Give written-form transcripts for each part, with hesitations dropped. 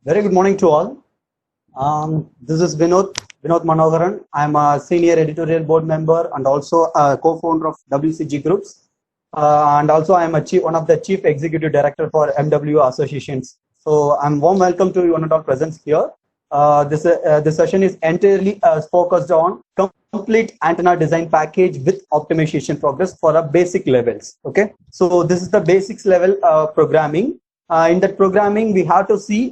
Very good morning to all. This is Vinod Manoharan. I'm a senior editorial board member and also a co-founder of WCG Groups. And also I'm one of the chief executive director for MW Associations. So I'm warm welcome to one and all presence here. This session is entirely focused on complete antenna design package with optimization progress for the basic levels. Okay, so this is the basics level programming. In that programming, we have to see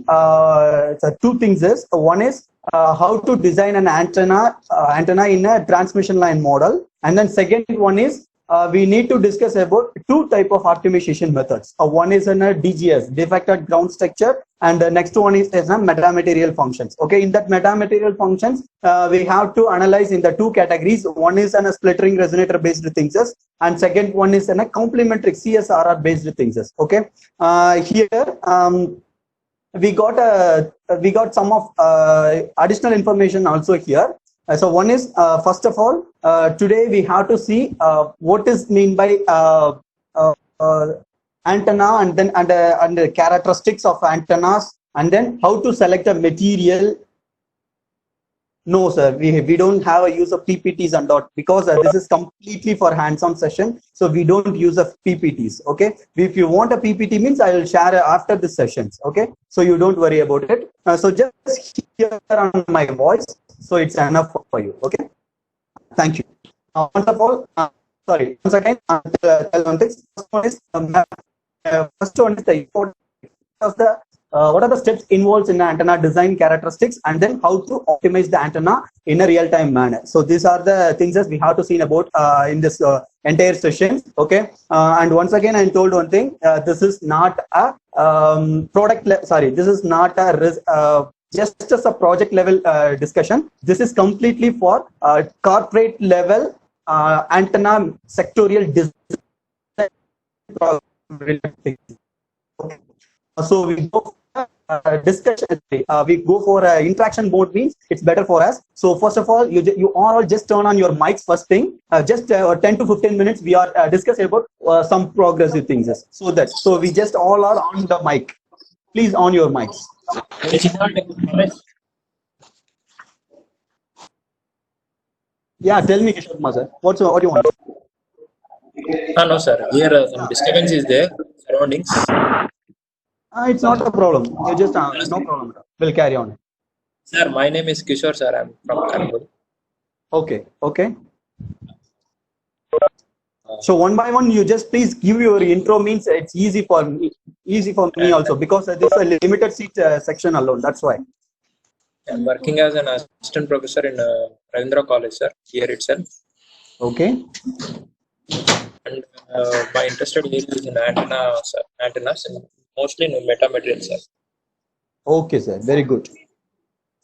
two things. One is how to design an antenna in a transmission line model, and then second one is we need to discuss about two type of optimization methods. One is in a DGS, defected ground structure, and the next one is a metamaterial functions. Okay, in that metamaterial functions, we have to analyze in the two categories. One is a splittering resonator based things, and second one is a complementary CSRR based things. Okay, here we got some of additional information also here. So one is first of all, today we have to see what is mean by antenna, and then and the characteristics of antennas, and then how to select a material. No, sir, we don't have a use of PPTs and dot, because this is completely for hands-on session. So we don't use a PPTs. Okay. If you want a PPT means I will share after the sessions. Okay. So you don't worry about it. So just hear on my voice. So it's enough for you. Okay. Thank you. Once of all, sorry. Once again, tell one thing. First one is the importance of the what are the steps involved in the antenna design characteristics, and then how to optimize the antenna in a real-time manner. So these are the things that we have to see about in this entire session. Okay, and once again I told one thing, this is not a this is not a just as a project level discussion. This is completely for corporate level antenna sectorial design. Okay. So we go for discussion. We go for interaction mode means it's better for us. So first of all, you all just turn on your mics first thing. Just 10 to 15 minutes we are discussing about some progressive things. So we just all are on the mic. Please on your mics. Yeah, tell me, Kishore Kumar, what do you want? No, sir. Here some disturbance is there. Surroundings. It's not a problem. You just no problem. We'll carry on. Sir, my name is Kishore, sir. I'm from Kanpur. Okay. Okay. So one by one, you just please give your intro. Means it's easy for me also, because this is a limited seat section alone. That's why. I'm working as an assistant professor in Ravindra College, sir, here itself. Okay. And my interested area is in antennas, and mostly in metamaterials, sir. Okay, sir. Very good.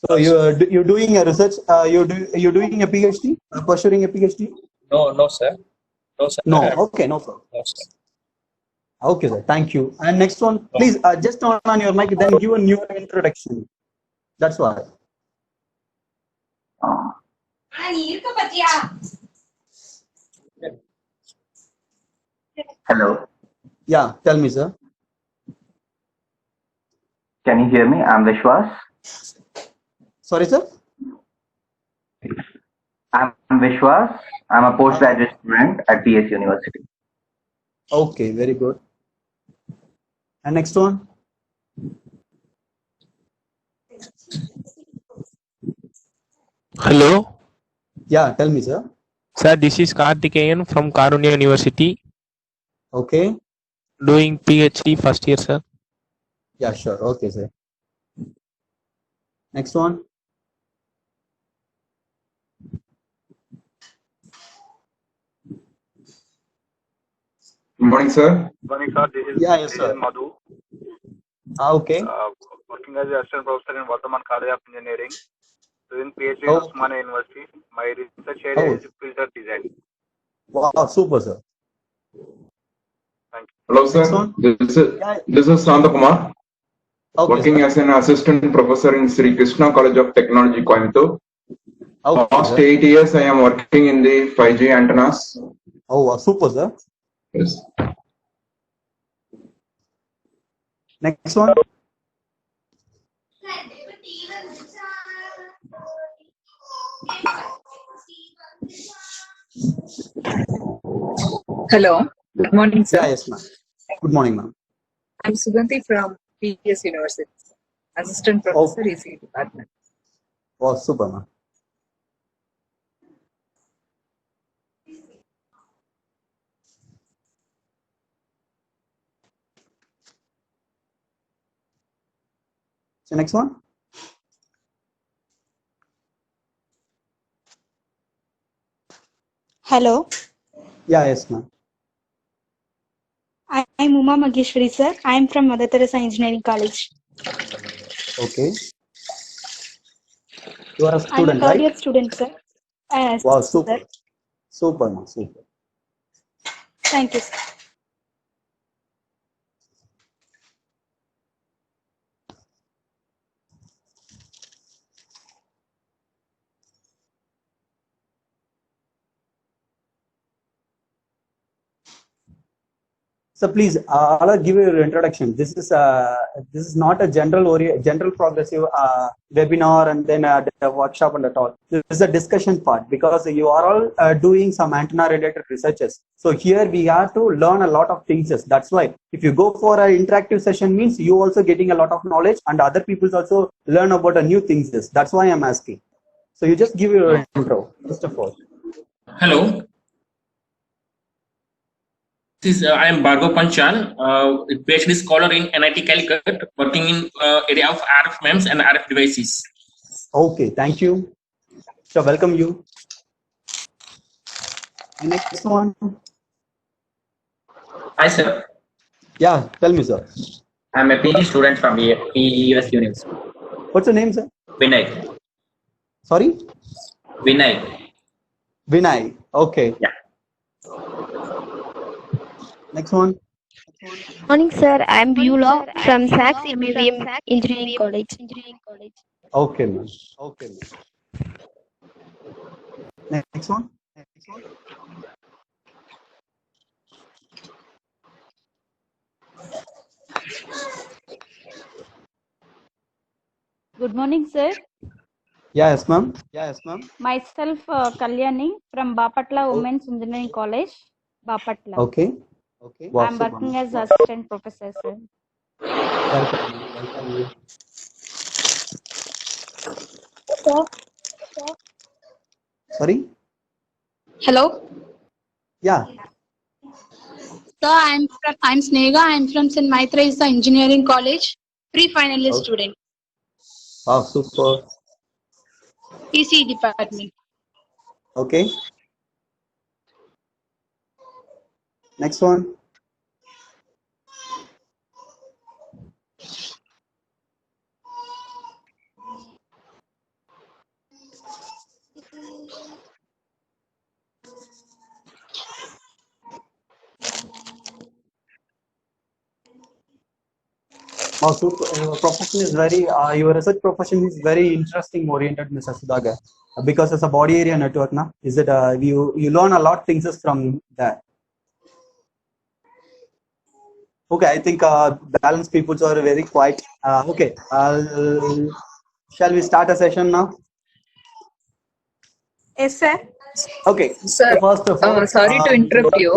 So you're doing a research. You're doing a PhD. Pursuing a PhD. No, sir. No, sir. No. Okay. No problem. No, sir. Okay, sir. Thank you. And next one, please just turn on your mic, then give a new introduction. That's why. Hello. Yeah, tell me, sir. Can you hear me? I'm Vishwas. Sorry, sir. I'm Vishwas. I'm a postgraduate student at PS University. Okay, very good. And next one. Hello. Yeah, tell me, sir. Sir, this is Karthikeyan from Karunya University. Okay. Doing PhD first year, sir. Yeah, sure. Okay, sir. Next one. Good morning, sir. Good morning, sir. This Yes, is sir. Madhu. Okay. Working as an assistant professor in Vardhaman College of Engineering, doing PhD in Okay. Osmania University. My research area is filter design. Wow, super, sir. Thank you. Hello, sir. Next one. This is Santakumar, Okay, working sir. as an assistant professor in Sri Krishna College of Technology, Coimbatore. Okay, Past sir. 8 years, I am working in the 5G antennas. Oh, wow, super, sir. Yes. Next one. Hello. Good morning, sir. Yeah, yes, ma'am. Good morning, ma'am. I'm Suganti from PES University, Assistant Professor, ECE Department. Oh, super, ma'am. So next one. Hello, Yeah, yes, ma'am. I'm Uma Mageshwari, sir. I'm from Mother Teresa Engineering College. Okay. You are a I'm a student, third year right? student, sir. Yes, Wow, sir. super. Super, ma'am. Super. Thank you, sir. So please, I'll give you your introduction. This is not a general progressive webinar and then a workshop and at all. This is a discussion part because you are all doing some antenna related researches. So here we have to learn a lot of things. That's why if you go for an interactive session means you also getting a lot of knowledge and other people also learn about a new things. That's why I'm asking. So you just give your intro first of all. Hello. I am Bhargav Panchal, a PhD scholar in NIT Calicut, working in area of RF MEMS and RF devices. Okay, thank you. So welcome you. The next one. Hi, sir. Yeah, tell me, sir. I'm a PG student from PES University. What's your name, sir? Vinay. Sorry? Vinay. Vinay. Okay. Yeah. Next one. Morning, sir. I'm Beulah from SAX MAVM Engineering College. Okay, ma'am. Okay, ma'am. Next one. Good morning, sir. Yes, ma'am. Myself, Kalyani from Bapatla Women's Engineering College, Bapatla. Okay. Wow, I'm super, working ma'am. as assistant professor, sir. Welcome you. Sorry? Hello. Yeah. So I'm Snega. I'm from St. Maitreya Engineering College, pre-final year student, Wow, super. ECE department. Okay. Next one. Wow, super. Your profession is your research profession is very interesting oriented, Mr. Sudhagar. Because it's a body area network, na? Is it? You learn a lot of things from that. Okay, I think balanced people are very quiet. Okay, shall we start a session now? Yes, sir. Okay. Sir, So first of all, sorry to interrupt you.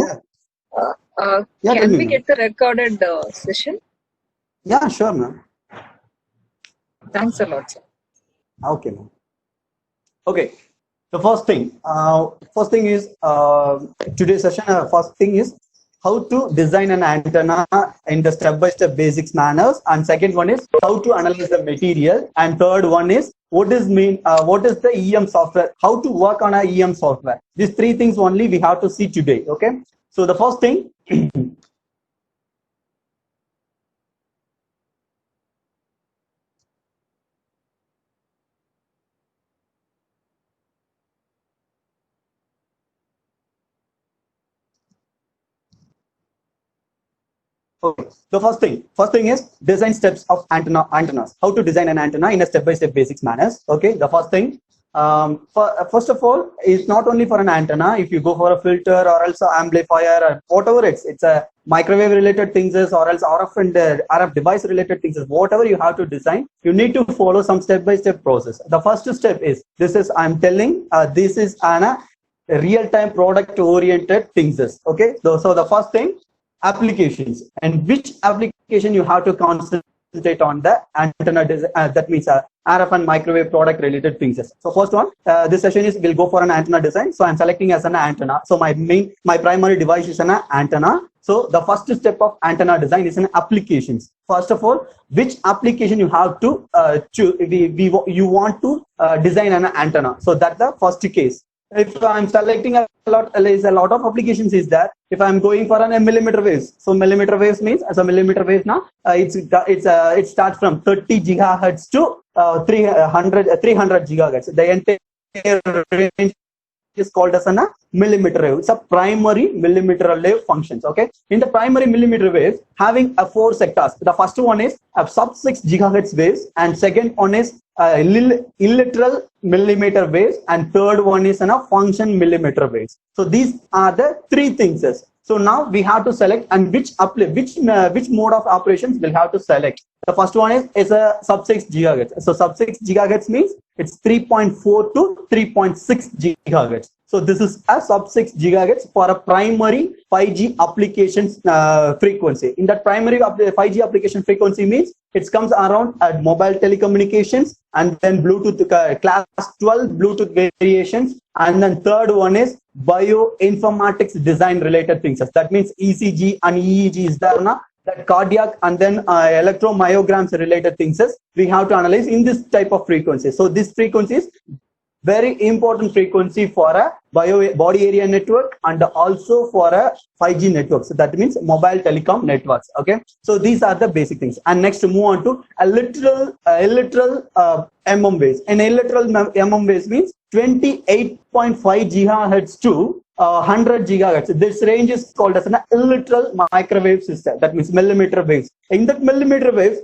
Yeah, tell Can me, we ma'am. get the recorded session? Yeah, sure, ma'am. Thanks a lot, sir. Okay, ma'am. Okay. The first thing is today's session. First thing is how to design an antenna in the step-by-step basics manners, and second one is how to analyze the material, and third one is what is the EM software, how to work on a EM software. These three things only we have to see today. Okay. So the first thing. Okay. The first thing is design steps of antennas. How to design an antenna in a step-by-step basics manners. Okay. The first thing, first of all, it's not only for an antenna. If you go for a filter or else an amplifier or whatever it's a microwave related things is, or else RF and RF device related things is, whatever you have to design, you need to follow some step-by-step process. The first step is I'm telling this is an real-time product-oriented things. Okay, so the first thing, applications, and which application you have to concentrate on the antenna design. That means RF and microwave product related things. So first one, this session is will go for an antenna design. So I'm selecting as an antenna. So my primary device is an antenna. So the first step of antenna design is an applications. First of all, which application you have to choose? You want to design an antenna. So that's the first case. If I'm selecting a lot of applications is that if I'm going for a millimeter waves. So millimeter waves means as a millimeter wave now, it starts from 30 gigahertz to 300 gigahertz. The entire range is called as a millimeter wave. It's a primary millimeter wave functions. Okay, in the primary millimeter waves having a 4 sectors. The first one is a sub 6 gigahertz waves, and second one is illiteral millimeter waves, and third one is a function millimeter waves. So these are the 3 things. So now we have to select, and which mode of operations we'll have to select. The first one is a sub 6 gigahertz. So sub 6 gigahertz means it's 3.4 to 3.6 gigahertz. So this is a sub 6 gigahertz for a primary 5G applications frequency. In that primary 5G application frequency means it comes around mobile telecommunications, and then Bluetooth class 12 Bluetooth variations, and then third one is bioinformatics design related things. That means ECG and EEG is there now. That cardiac and then electromyograms related things we have to analyze in this type of frequency. So this frequency is very important frequency for a body area network and also for a 5G network. So that means mobile telecom networks. Okay, so these are the basic things. And next to move on to a literal mm waves. An illiteral mm waves means 28.5 gigahertz to 100 gigahertz. This range is called as an illiteral microwave system. That means millimeter waves. In that millimeter waves,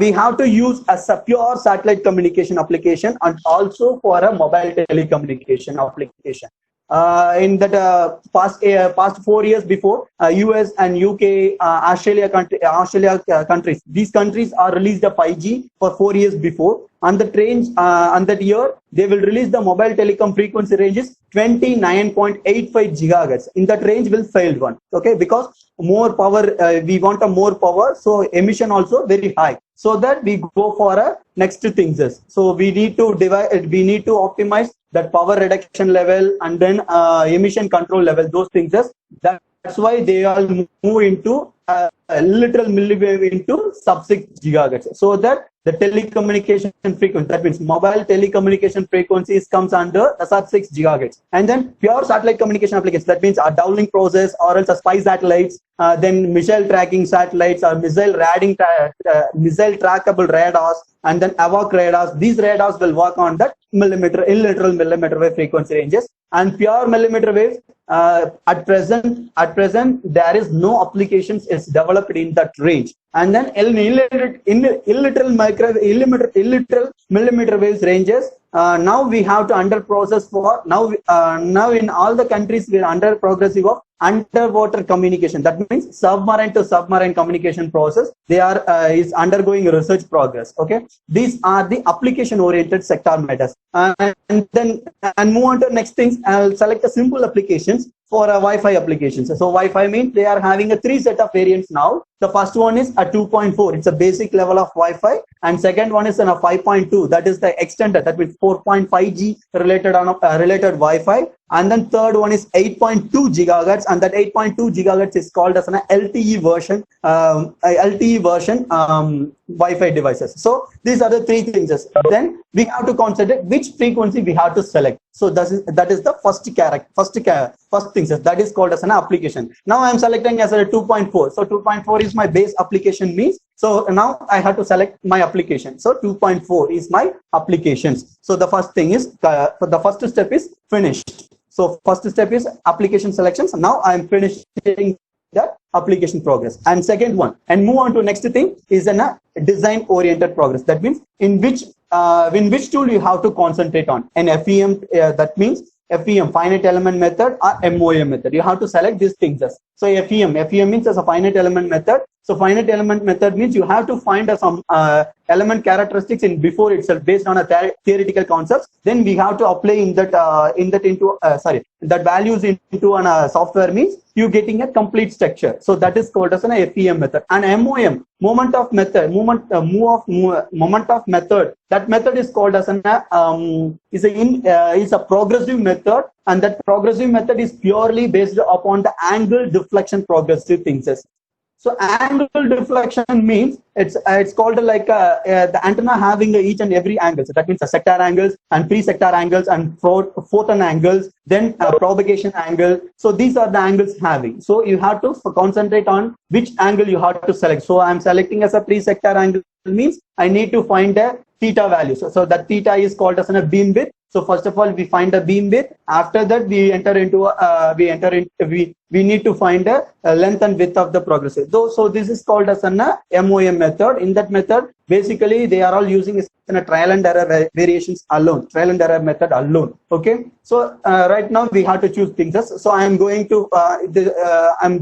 we have to use a pure satellite communication application and also for a mobile telecommunication application. In that past 4 years before, US and UK, Australia countries, these countries are released the 5G for 4 years before, and the range and that year they will release the mobile telecom frequency ranges 29.85 gigahertz. In that range will failed one. Okay, because more power, we want a more power, so emission also very high. So that we go for a next things. So we need to optimize that power reduction level and then emission control level, those things. That's why they all move into literal milliwave into sub 6 gigahertz. So that the telecommunication frequency, that means mobile telecommunication frequencies comes under the sub 6 gigahertz. And then pure satellite communication applications, that means a downlink process or else a spy satellites, then missile tracking satellites or missile trackable radars, and then AVOC radars. These radars will work on that illiteral millimeter wave frequency ranges. And pure millimeter waves, at present there is no applications is developed in that range. And then illiteral millimeter waves ranges, now we have to under process for now in all the countries we are under progressive of underwater communication. That means submarine to submarine communication process. They are is undergoing research progress. Okay, these are the application oriented sector matters. And move on to next things. I'll select the simple applications for Wi-Fi applications. So Wi-Fi means they are having a 3 set of variants now. The first one is a 2.4. It's a basic level of Wi-Fi, and second one is a 5.2. That is the extended. That means 4.5G related Wi-Fi. And then third one is 8.2 gigahertz, and that 8.2 gigahertz is called as an LTE version Wi-Fi devices. So these are the 3 things. Then we have to consider which frequency we have to select. So that is the first thing. That is called as an application. Now I am selecting as a 2.4. So 2.4 is my base application means. So now I have to select my application. So 2.4 is my applications. So the first thing is the first step is finished. So first step is application selections. Now I am finishing that application progress. And second one, and move on to next thing is a design oriented progress. That means in which tool you have to concentrate on. An FEM, that means FEM, finite element method, or MOM method. You have to select these things. So FEM means as a finite element method. So finite element method means you have to find some element characteristics in before itself based on a theoretical concepts. Then we have to apply that values into a software means you getting a complete structure. So that is called as an FEM method. And MOM, moment of method. That method is called as is a progressive method, and that progressive method is purely based upon the angle deflection progressive things. So angle deflection means it's called like the antenna having each and every angle. So that means the sector angles and pre-sector angles and photon angles, then propagation angle. So these are the angles having. So you have to concentrate on which angle you have to select. So I'm selecting as a pre-sector angle means I need to find a theta value. So that theta is called as a beam width. So first of all, we find a beam width. After that, we need to find a length and width of the progressive. So this is called as an MOM method. In that method, basically they are all using a trial and error variations alone, trial and error method alone. Okay. So right now we have to choose things. So I am going to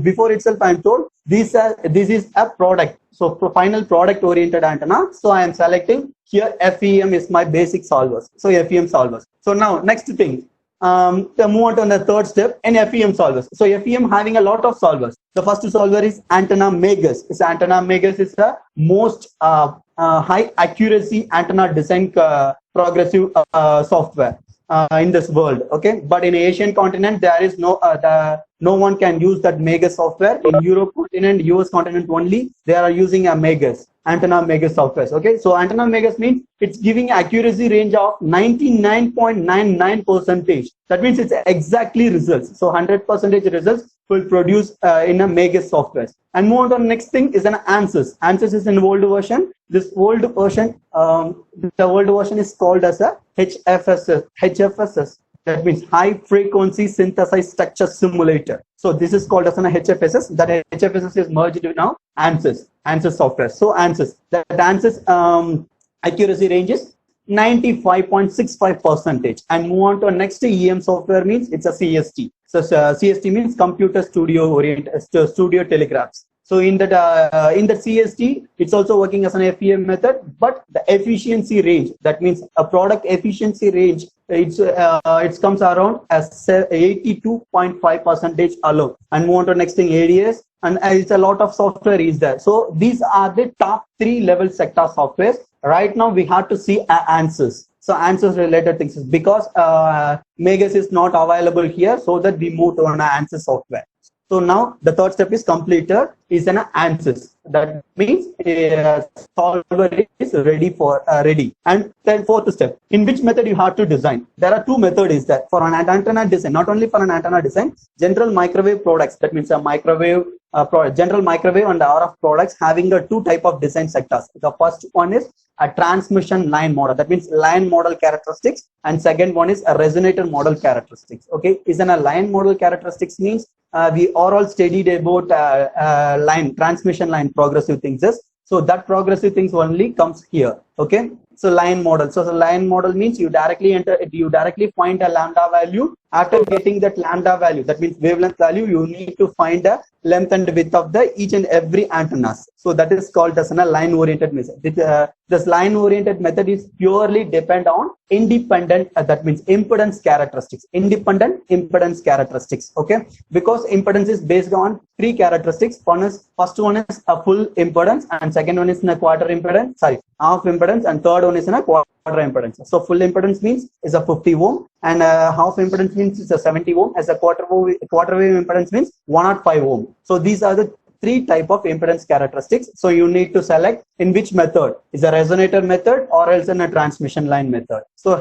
before itself I am told this is a product. So final product oriented antenna. So I am selecting here FEM is my basic solvers. So FEM solvers. So now next thing, to move on to the third step in FEM solvers. So FEM having a lot of solvers. The first solver is antenna Magus. Antenna Magus is the most high accuracy antenna design progressive software in this world. Okay, but in Asian continent there is no one can use that Magus software. In Europe continent, US continent only they are using a Magus, antenna Magus software. Okay, so antenna Magus means it's giving accuracy range of 99.99%. That means it's exactly results. So 100% results will produce in a Magus software. And move on to the next thing is an ANSYS. ANSYS is an old version. This old version, the old version is called as a HFSS. That means high frequency synthesized structure simulator. So this is called as an HFSS. That HFSS is merged with now ANSYS software. So ANSYS, that ANSYS accuracy range is 95.65%. And move on to next EM software means it's a CST. So CST means computer studio oriented studio telegraphs. So in that CST, it's also working as an FEM method, but the efficiency range, that means a product efficiency range, it comes around as 82.5% alone. And move on to next thing, ADS, and it's a lot of software is there. So these are the top 3 level sector softwares. Right now we have to see ANSYS. So ANSYS related things because Magus is not available here, so that we move to an ANSYS software. So now the third step is completed, is an ANSYS. That means solver is ready. And then fourth step, in which method you have to design. There are 2 methods is that for an antenna design, not only for an antenna design, general microwave products, that means a microwave, general microwave and RF products having the 2 type of design sectors. The first one is a transmission line model, that means line model characteristics, and second one is a resonator model characteristics. Okay, is a line model characteristics means we are all studied about transmission line progressive things. So that progressive things only comes here. Okay, so line model. So the line model means you directly find a lambda value. After getting that lambda value, that means wavelength value, you need to find the length and width of the each and every antennas. So that is called as a line oriented method. This line oriented method is purely depend on independent, that means impedance characteristics, independent impedance characteristics. Okay, because impedance is based on 3 characteristics. First one is a full impedance, and second one is a quarter impedance, half impedance, and third one is a quarter impedance. So full impedance means is a 50 ohm, and half impedance means it's a 70 ohm, as a quarter wave impedance means 105 ohm. So these are the 3 type of impedance characteristics. So you need to select in which method, is a resonator method or else in a transmission line method. So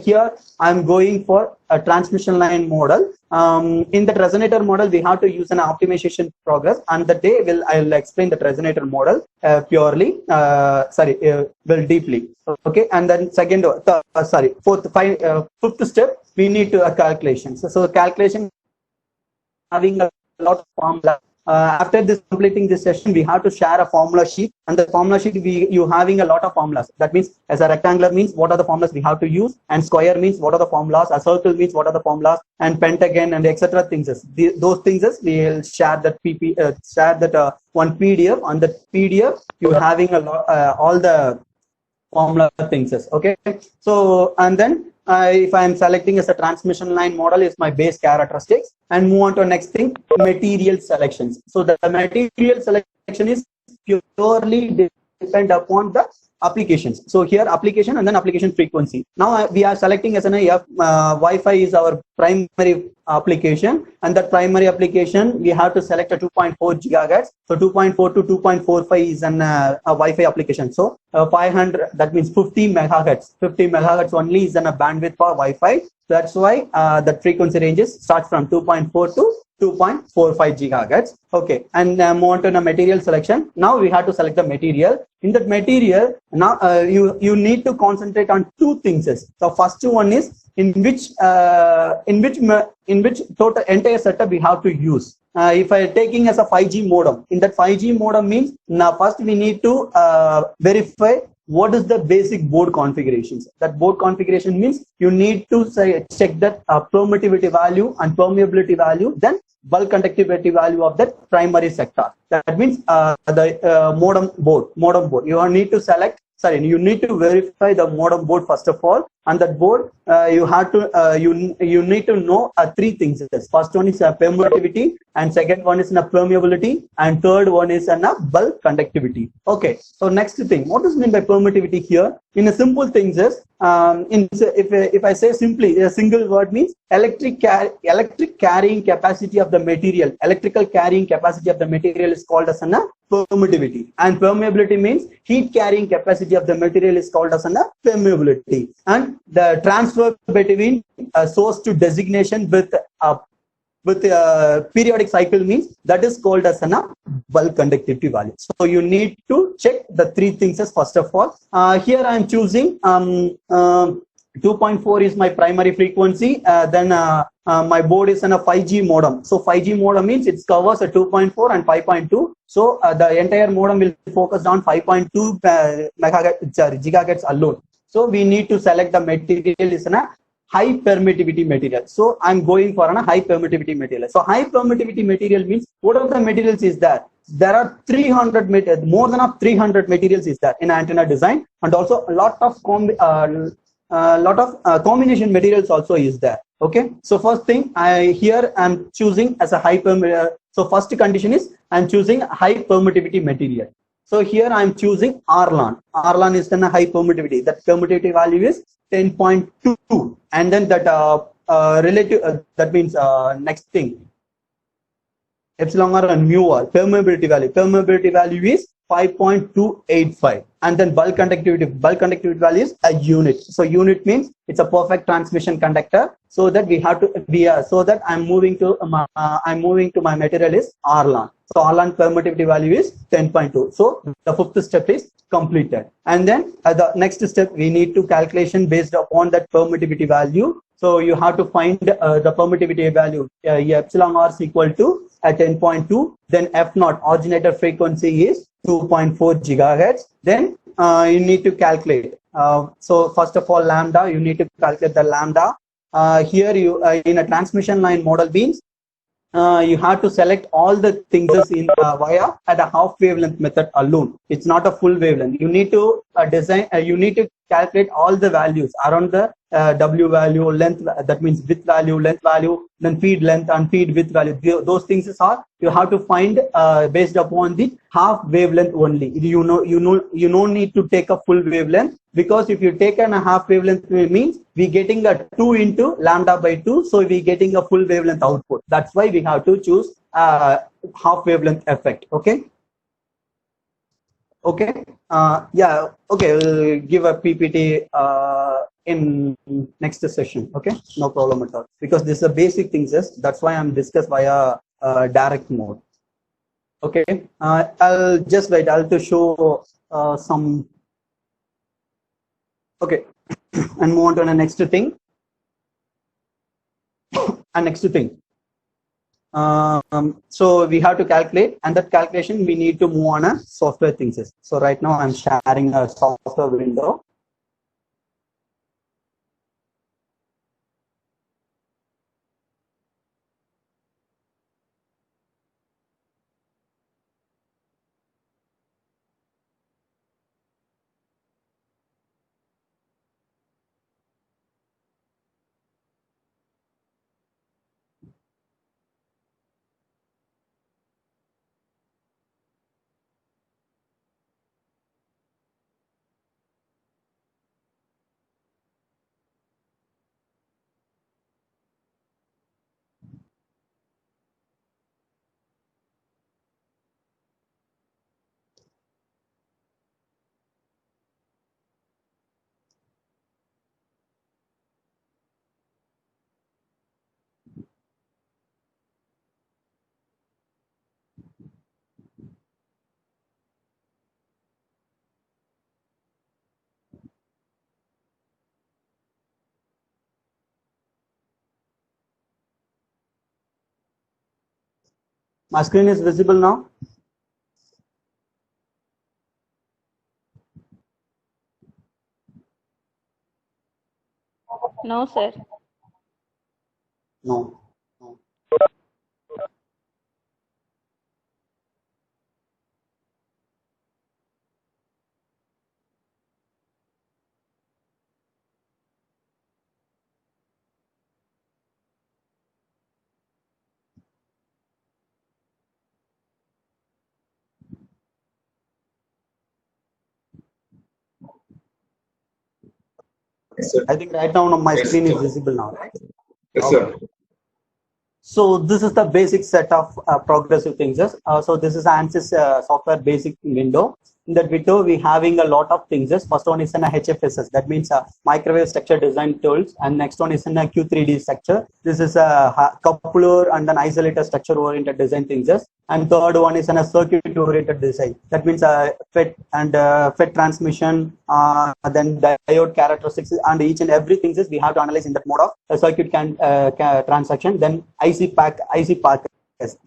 here I'm going for a transmission line model. In the resonator model, we have to use an optimization progress, and the day I'll explain the resonator model purely, well deeply. Okay, and then fifth step, we need to calculation. So calculation having a lot of formula. after this completing this session, we have to share a formula sheet, and the formula sheet you having a lot of formulas. That means as a rectangular means what are the formulas we have to use, and square means what are the formulas, a circle means what are the formulas, and pentagon and etc. things. Those things we will share that one PDF. On that PDF you having a lot all the formula things. Okay, so and then if I am selecting as a transmission line model is my base characteristics, and move on to next thing, material selections. So the material selection is purely depend upon the applications. So here application and then application frequency. Now we are selecting as an Wi-Fi is our primary application, and that primary application we have to select a 2.4 gigahertz. So 2.4 to 2.45 is an Wi-Fi application. So 500, that means 50 megahertz. 50 megahertz only is a bandwidth for Wi-Fi. That's why the frequency ranges starts from 2.4 to 2.45 gigahertz. Okay, and move on to the material selection. Now we have to select the material. In that material, now you need to concentrate on two things. So first one is in which total entire setup we have to use. If I taking as a 5G modem, in that 5G modem means now first we need to verify what is the basic board configurations. That board configuration means you need to check that permittivity value and permeability value, then bulk conductivity value of that primary sector. That means the modem board. You need to select. You need to verify the modem board first of all. On that board, you have to you need to know three things. First one is permittivity, and second one is permeability, and third one is bulk conductivity. Okay. So next thing, what is meant by permittivity here? In a simple things is if I say simply a single word means electric carrying capacity of the material. Electrical carrying capacity of the material is called as permittivity, and permeability means heat carrying capacity of the material is called as permeability, and the transfer between source to designation with periodic cycle means that is called as bulk conductivity value. So you need to check the three things as first of all. Here I am choosing 2.4 is my primary frequency. Then my board is in a 5G modem. So 5G modem means it covers a 2.4 and 5.2. So the entire modem will focus on 5.2 gigahertz alone. So we need to select the material is a high permittivity material. So I'm going for a high permittivity material. So high permittivity material means what are the materials is that? There are 300 more than 300 materials is there in antenna design, and also a lot of combination materials also is there. Okay, so first thing here I'm choosing as a high permittivity. So first condition is I'm choosing high permittivity material. So here I'm choosing Arlan. Arlan is then a high permittivity. That permittivity value is 10.2, and then that relative that means next thing epsilon r and mu r permeability value is 5.285, and then bulk conductivity value is a unit. So unit means it's a perfect transmission conductor. So that we have to so that I'm moving to my material is Arlan. So Arlan permittivity value is 10.2. So the fifth step is completed, and then the next step we need to calculation based upon that permittivity value. So you have to find the permittivity value. Epsilon r is equal to 10.2. Then f naught originator frequency is 2.4 gigahertz. Then you need to calculate. So first of all, lambda, you need to calculate the lambda. Here you in a transmission line model means you have to select all the things in via at a half wavelength method alone. It's not a full wavelength. You need to design. You need to calculate all the values around the W value, length. That means width value, length value, then feed length and feed width value. Those things are you have to find based upon the half wavelength only. You don't need to take a full wavelength, because if you take a half wavelength means we getting a 2 into lambda by 2, so we getting a full wavelength output. That's why we have to choose half wavelength effect. Okay. Okay. Yeah. Okay. We'll give a PPT in next session. Okay. No problem at all. Because this is a basic things. That's why I'm discussed via direct mode. Okay. I'll just wait. I'll to show some. Okay. And move on to the next thing. And next thing. So we have to calculate, and that calculation we need to move on a software things. So right now I'm sharing a software window. My screen is visible now. No, sir. No. Yes, sir. I think right now my Yes, screen is sir. visible now, right? Yes, sir. So this is the basic set of progressive things. So this is ANSYS software basic window. In that window, we having a lot of things. First one is an HFSS. That means microwave structure design tools. And next one is in a Q3D structure. This is a coupler and an isolator structure oriented design things. And third one is in a circuit oriented design. That means FET and FET transmission, then diode characteristics, and each and everything is we have to analyze in that mode of a circuit transaction. Then IC packers.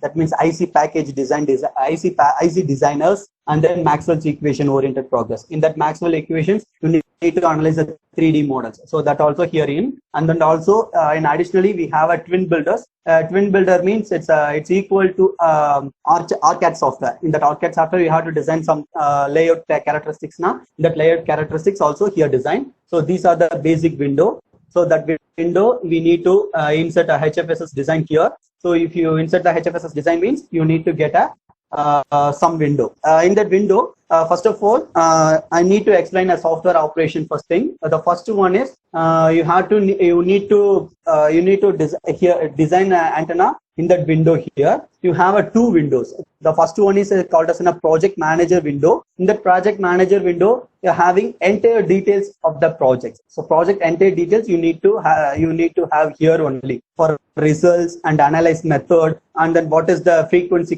That means IC package design, IC designers, and then Maxwell's equation oriented progress. In that Maxwell equations, you need to analyze the 3D models. So that also here in, and then also in additionally we have a twin builders. Twin builder means it's equal to ARCAD software. In that ARCAD software, you have to design some layout characteristics. Now that layout characteristics also here design. So these are the basic window. So that window we need to insert a HFSS design here. So if you insert the HFSS design means you need to get a some window. In that window, first of all, I need to explain a software operation first thing. The first one is you need to design an antenna. In that window here, you have two windows. The first one is called as a project manager window. In the project manager window, you're having entire details of the project. So project entire details you need to have here only for results and analyze method, and then what is the frequency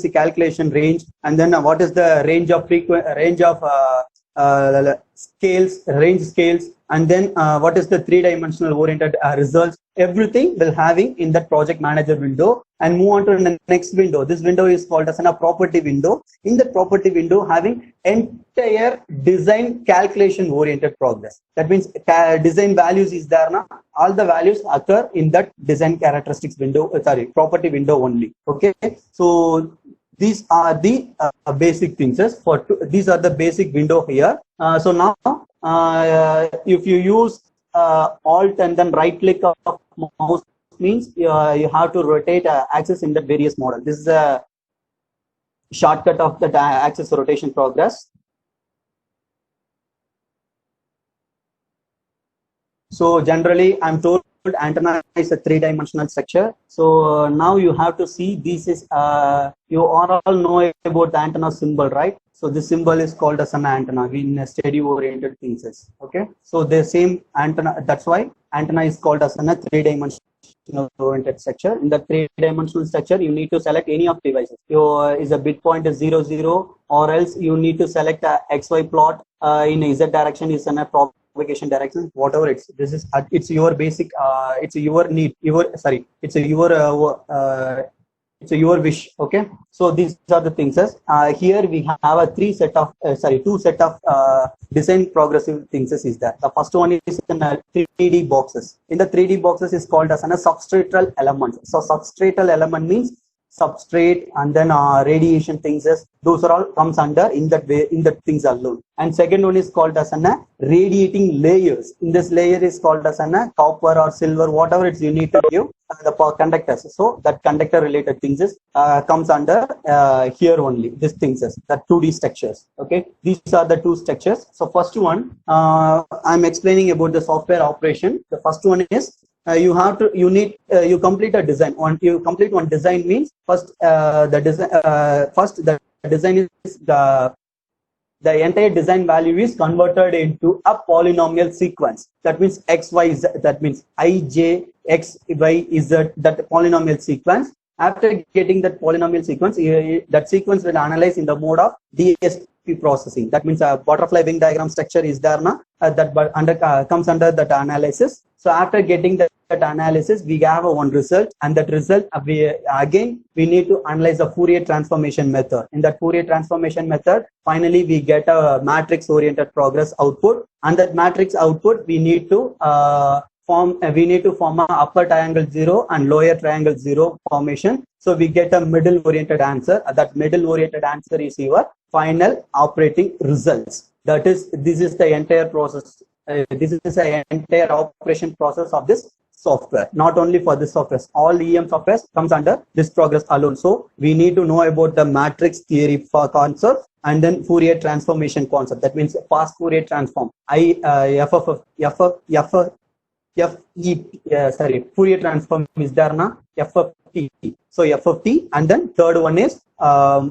calculation range, and then what is the range of range scales, and then what is the three-dimensional oriented results. Everything will having in that project manager window. And move on to the next window. This window is called as a property window. In the property window, having entire design calculation oriented progress. That means design values is there now. All the values occur in that design characteristics window. Property window only. Okay. So these are the basic things. These are the basic window here. So now, if you use Alt and then right click of mouse means you have to rotate axis in the various model. This is a shortcut of the axis rotation progress. So generally, I'm told antenna is a three-dimensional structure. So now you have to see this is you all know about the antenna symbol, right? So this symbol is called as an antenna in steady oriented things. Okay. So the same antenna. That's why antenna is called as a three-dimensional oriented structure. In the three-dimensional structure, you need to select any of devices. Is a bit point is 0, 0, or else you need to select a XY plot in Z direction is a propagation direction, whatever it's your basic, it's your need, it's your wish. Okay, so these are the things. Here we have a two set of design progressive things is that the first one is in 3D boxes. In the 3D boxes is called as a substratal element. So substratal element means substrate and then radiation things, those are all comes under in that way, in that things alone. And second one is called as an radiating layers. In this layer is called as an copper or silver, whatever it's you need to give the conductors. So that conductor related things comes under here only. This things is the 2D structures. Okay, these are the two structures. So first one, I'm explaining about the software operation. The first one is you complete a design. You complete one design means first the design is the entire design value is converted into a polynomial sequence. That means x, y, z. That means I, j, x, y, z. That polynomial sequence. After getting that polynomial sequence, that sequence will analyze in the mode of DSP processing. That means a butterfly wing diagram structure is there now. That comes under that analysis. So after getting that analysis, we have one result, and that result we need to analyze the Fourier transformation method. In that Fourier transformation method, finally we get a matrix oriented progress output, and that matrix output we need to form a upper triangle 0 and lower triangle 0 formation. So we get a middle oriented answer. That middle oriented answer is your final operating results. That is, this is the entire process. This is the entire operation process of this software. Not only for this software, all EM software comes under this progress alone. So we need to know about the matrix theory for concept and then Fourier transformation concept. That means fast Fourier transform. Fourier transform is there na FFT. So FFT, and then third one is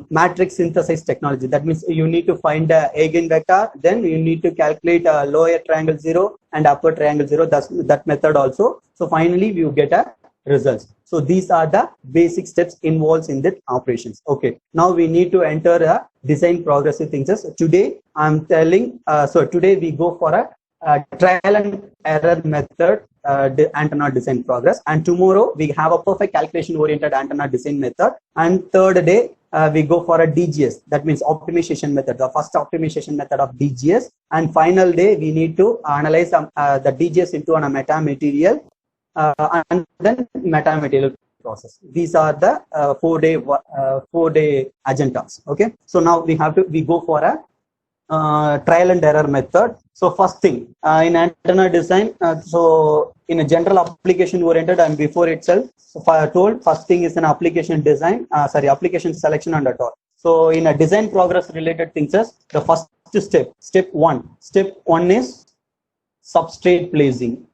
matrix synthesis technology. That means you need to find the eigenvector, then you need to calculate a lower triangle 0 and upper triangle 0. That's that method also. So finally you get a results. So these are the basic steps involved in the operations. Okay, now we need to enter a design progressive things. Today I'm telling, today we go for a trial and error method antenna design progress, and tomorrow we have a perfect calculation oriented antenna design method, and third day we go for a DGS, that means optimization method, the first optimization method of DGS, and final day we need to analyze the DGS into a metamaterial and then metamaterial process. These are the 4-day agendas. Okay, so now we go for a trial and error method. So first thing in antenna design, so in a general application oriented, and before itself, so I told first thing is an application design, application selection and all. So in a design progress related things, the first step one is substrate placing.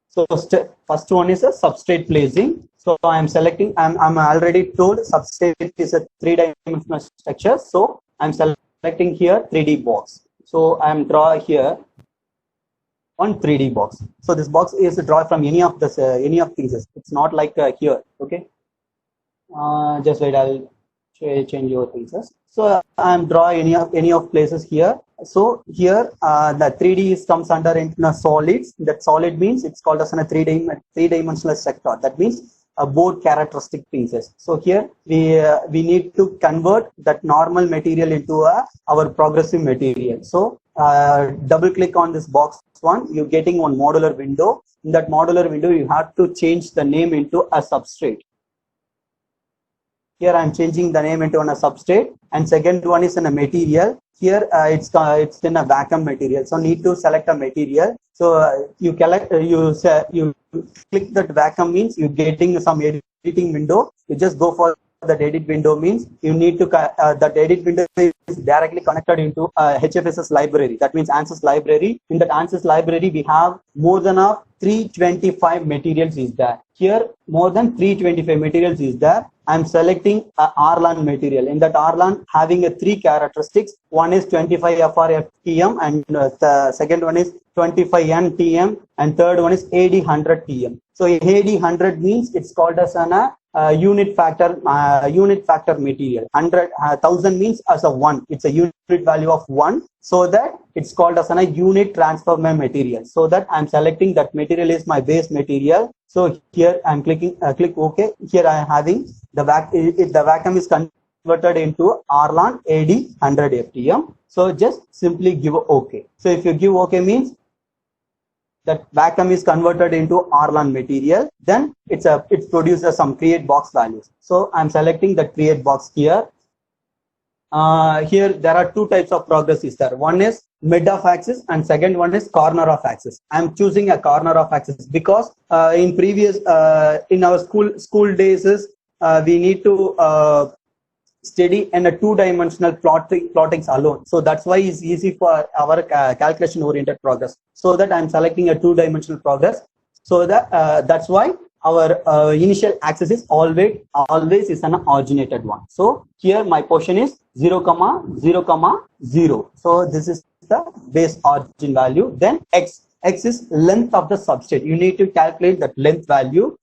So first one is a substrate placing. So I'm already told substrate is a 3-dimensional structure. So I'm selecting here 3D box. So I'm draw here one 3D box. So this box is draw from any of these. It's not like here. Okay. Just wait. I'll change your things. So I'm draw any of places here. So here the 3D comes under into solids. That solid means it's called as a 3-dimensional sector. That means both characteristic pieces. So here we need to convert that normal material into our progressive material. So double click on this box one, you're getting one modular window. In that modular window you have to change the name into a substrate. Here I'm changing the name into a substrate, and second one is in a material. Here it's in a vacuum material. So need to select a material. So you click that vacuum means you're getting some editing window. You just go for that edit window means you need to that edit window is directly connected into HFSS library. That means ANSYS library. In that ANSYS library we have more than 325 materials is there. Here more than 325 materials is there. I'm selecting a RLAN material. In that RLAN having a 3 characteristics. One is 25 FRF-TM, and the second one is 25 NTM, and third one is AD100 TM. So AD100 means it's called as an unit factor material. 1000 means as a 1. It's a unit value of 1. So that it's called as a unit transformer material. So that I'm selecting that material is my base material. So here I'm clicking click OK. Here I am having the vacuum is converted into Arlan AD 100 FTM. So just simply give OK. So if you give OK means that vacuum is converted into Arlan material, then it produces some create box values. So I'm selecting the create box here. Here there are two types of progress is there. One is mid of axis and second one is corner of axis. I'm choosing a corner of axis because in previous in our school days is we need to study in a two-dimensional plottings alone. So that's why it's easy for our calculation oriented progress. So that I'm selecting a two-dimensional progress. So that that's why our initial axis is always is an originated one. So here my position is 0, 0, 0. So this is the base origin value. Then x is length of the substrate. You need to calculate that length value.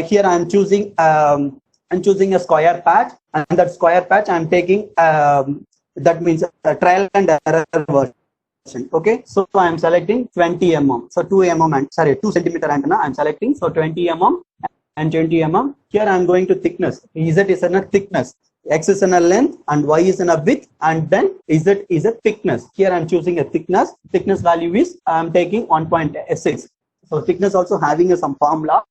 Here I'm choosing a square patch, and that square patch I'm taking that means a trial and error version. Okay, so I'm selecting 20 mm. So 2 centimeter antenna I'm selecting. So 20 mm and 20 mm. Here I'm going to thickness. Z is in a thickness, X is in a length, and Y is in a width, and then Z is a thickness. Here I'm choosing a thickness. Thickness value is I'm taking 1.6. So thickness also having some formula.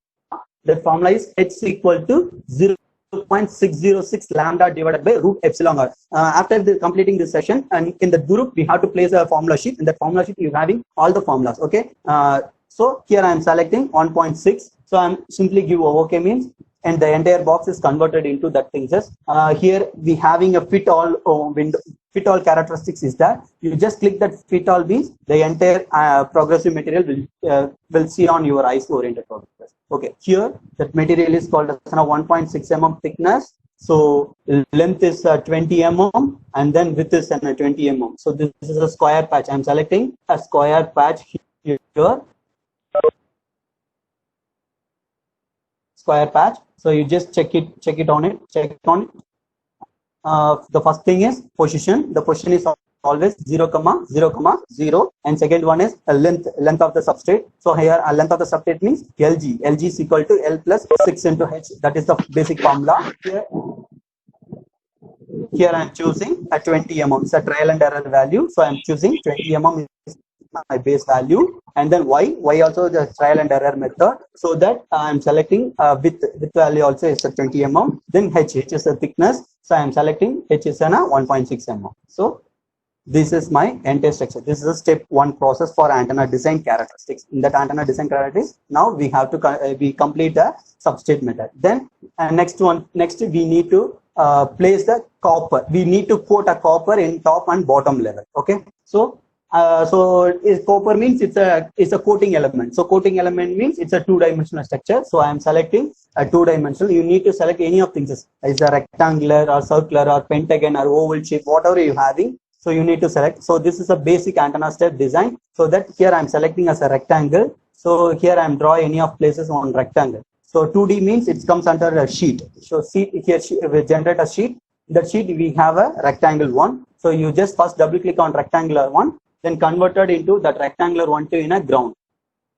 The formula is H equal to 0.606 lambda divided by root epsilon r. After completing this session, and in the group we have to place a formula sheet. In that formula sheet you're having all the formulas. Okay. So here I am selecting 1.6. So I'm simply give OK means, and the entire box is converted into that thing. Just here we having a fit all window. Fit all characteristics is that you just click that fit all means the entire progressive material will see on your eyes oriented progress. Okay, here that material is called as 1.6 mm thickness. So length is 20 mm and then width is 20 mm. So this is a square patch. I'm selecting a square patch here. Square patch. So you just check on it. The first thing is position. The position is always 0, 0, 0, and second one is a length of the substrate. So here a length of the substrate means LG. LG is equal to L plus 6 into H. That is the basic formula. Here I am choosing a 20 mm. It's a trial and error value. So I am choosing 20 mm is my base value, and then Y also the trial and error method. So that I am selecting width value also is a 20 mm. Then H is the thickness. So I am selecting H is a 1.6 mm. So this is my entire structure. This is a step 1 process for antenna design characteristics. In that antenna design characteristics, now we have to we complete the substrate method. Then next we need to place the copper. We need to put a copper in top and bottom level. Okay, so copper means it's a coating element. So coating element means it's a two-dimensional structure. So I am selecting a two-dimensional. You need to select any of things. Is a rectangular or circular or pentagon or oval shape, whatever you're having. So you need to select. So this is a basic antenna step design. So that here I'm selecting as a rectangle. So here I'm drawing any of places on rectangle. So 2D means it comes under a sheet. So sheet here we generate a sheet. That sheet we have a rectangle one. So you just first double click on rectangular one, then converted into that rectangular one to in a ground.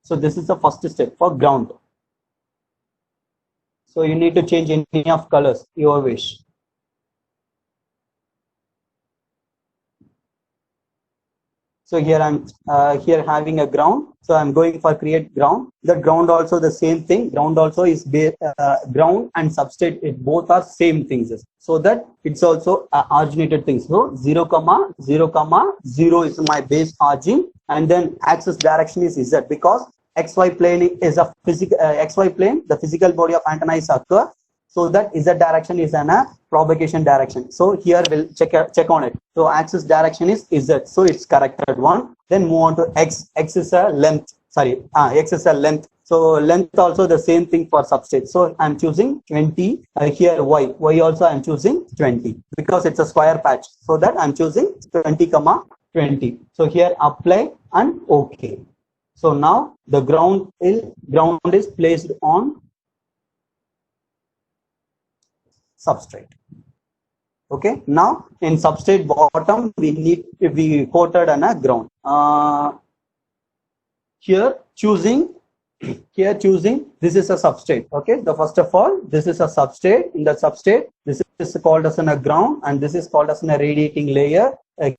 So this is the first step for ground. So you need to change any of colors your wish. So here I'm here having a ground. So I'm going for create ground. The ground also the same thing. Ground also is ground and substrate. It both are same things. So that it's also originated things. So 0, 0, 0 is my base origin, and then axis direction is Z because XY plane is a physical XY plane. The physical body of antenna is occur. So that Z direction is an propagation direction. So here we'll check on it. So axis direction is Z. So it's corrected one. Then move on to X. X is a length. Sorry, X is a length. So length also the same thing for substrate. So I'm choosing 20. Here Y. Y also I'm choosing 20 because it's a square patch. So that I'm choosing 20, 20. So here apply and OK. So now the ground is placed on substrate. Okay, now in substrate bottom we quoted on a ground. Here choosing this is a substrate. Okay, the first of all, this is a substrate. In the substrate, this is called as a ground, and this is called as a radiating layer.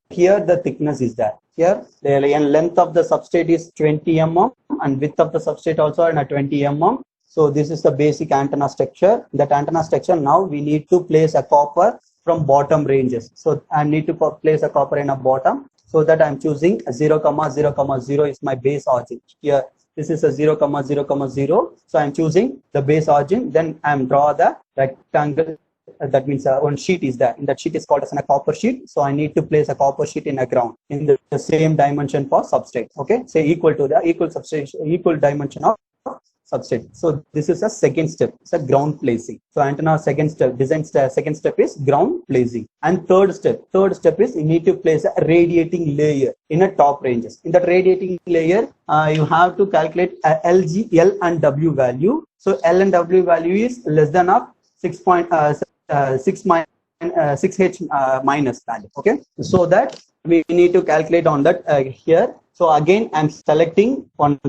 Here the thickness is that. Here the length of the substrate is 20 mm and width of the substrate also in a 20 mm. So this is the basic antenna structure. That antenna structure, now we need to place a copper from bottom ranges. So I need to place a copper in a bottom. So that I'm choosing 0, 0, 0 is my base origin. Here this is a 0, 0, 0. So I'm choosing the base origin. Then I'm draw the rectangle. That means one sheet is there. And that sheet is called as a copper sheet. So I need to place a copper sheet in a ground in the same dimension for substrate. Okay, say equal to the equal dimension of substrate. So this is a second step. It's a ground placing. So antenna second step, second step is ground placing. And third step is you need to place a radiating layer in a top ranges. In that radiating layer, you have to calculate a L and W value. So L and W value is less than of 6H minus value. Okay, so that we need to calculate on that here. So again, I'm selecting one.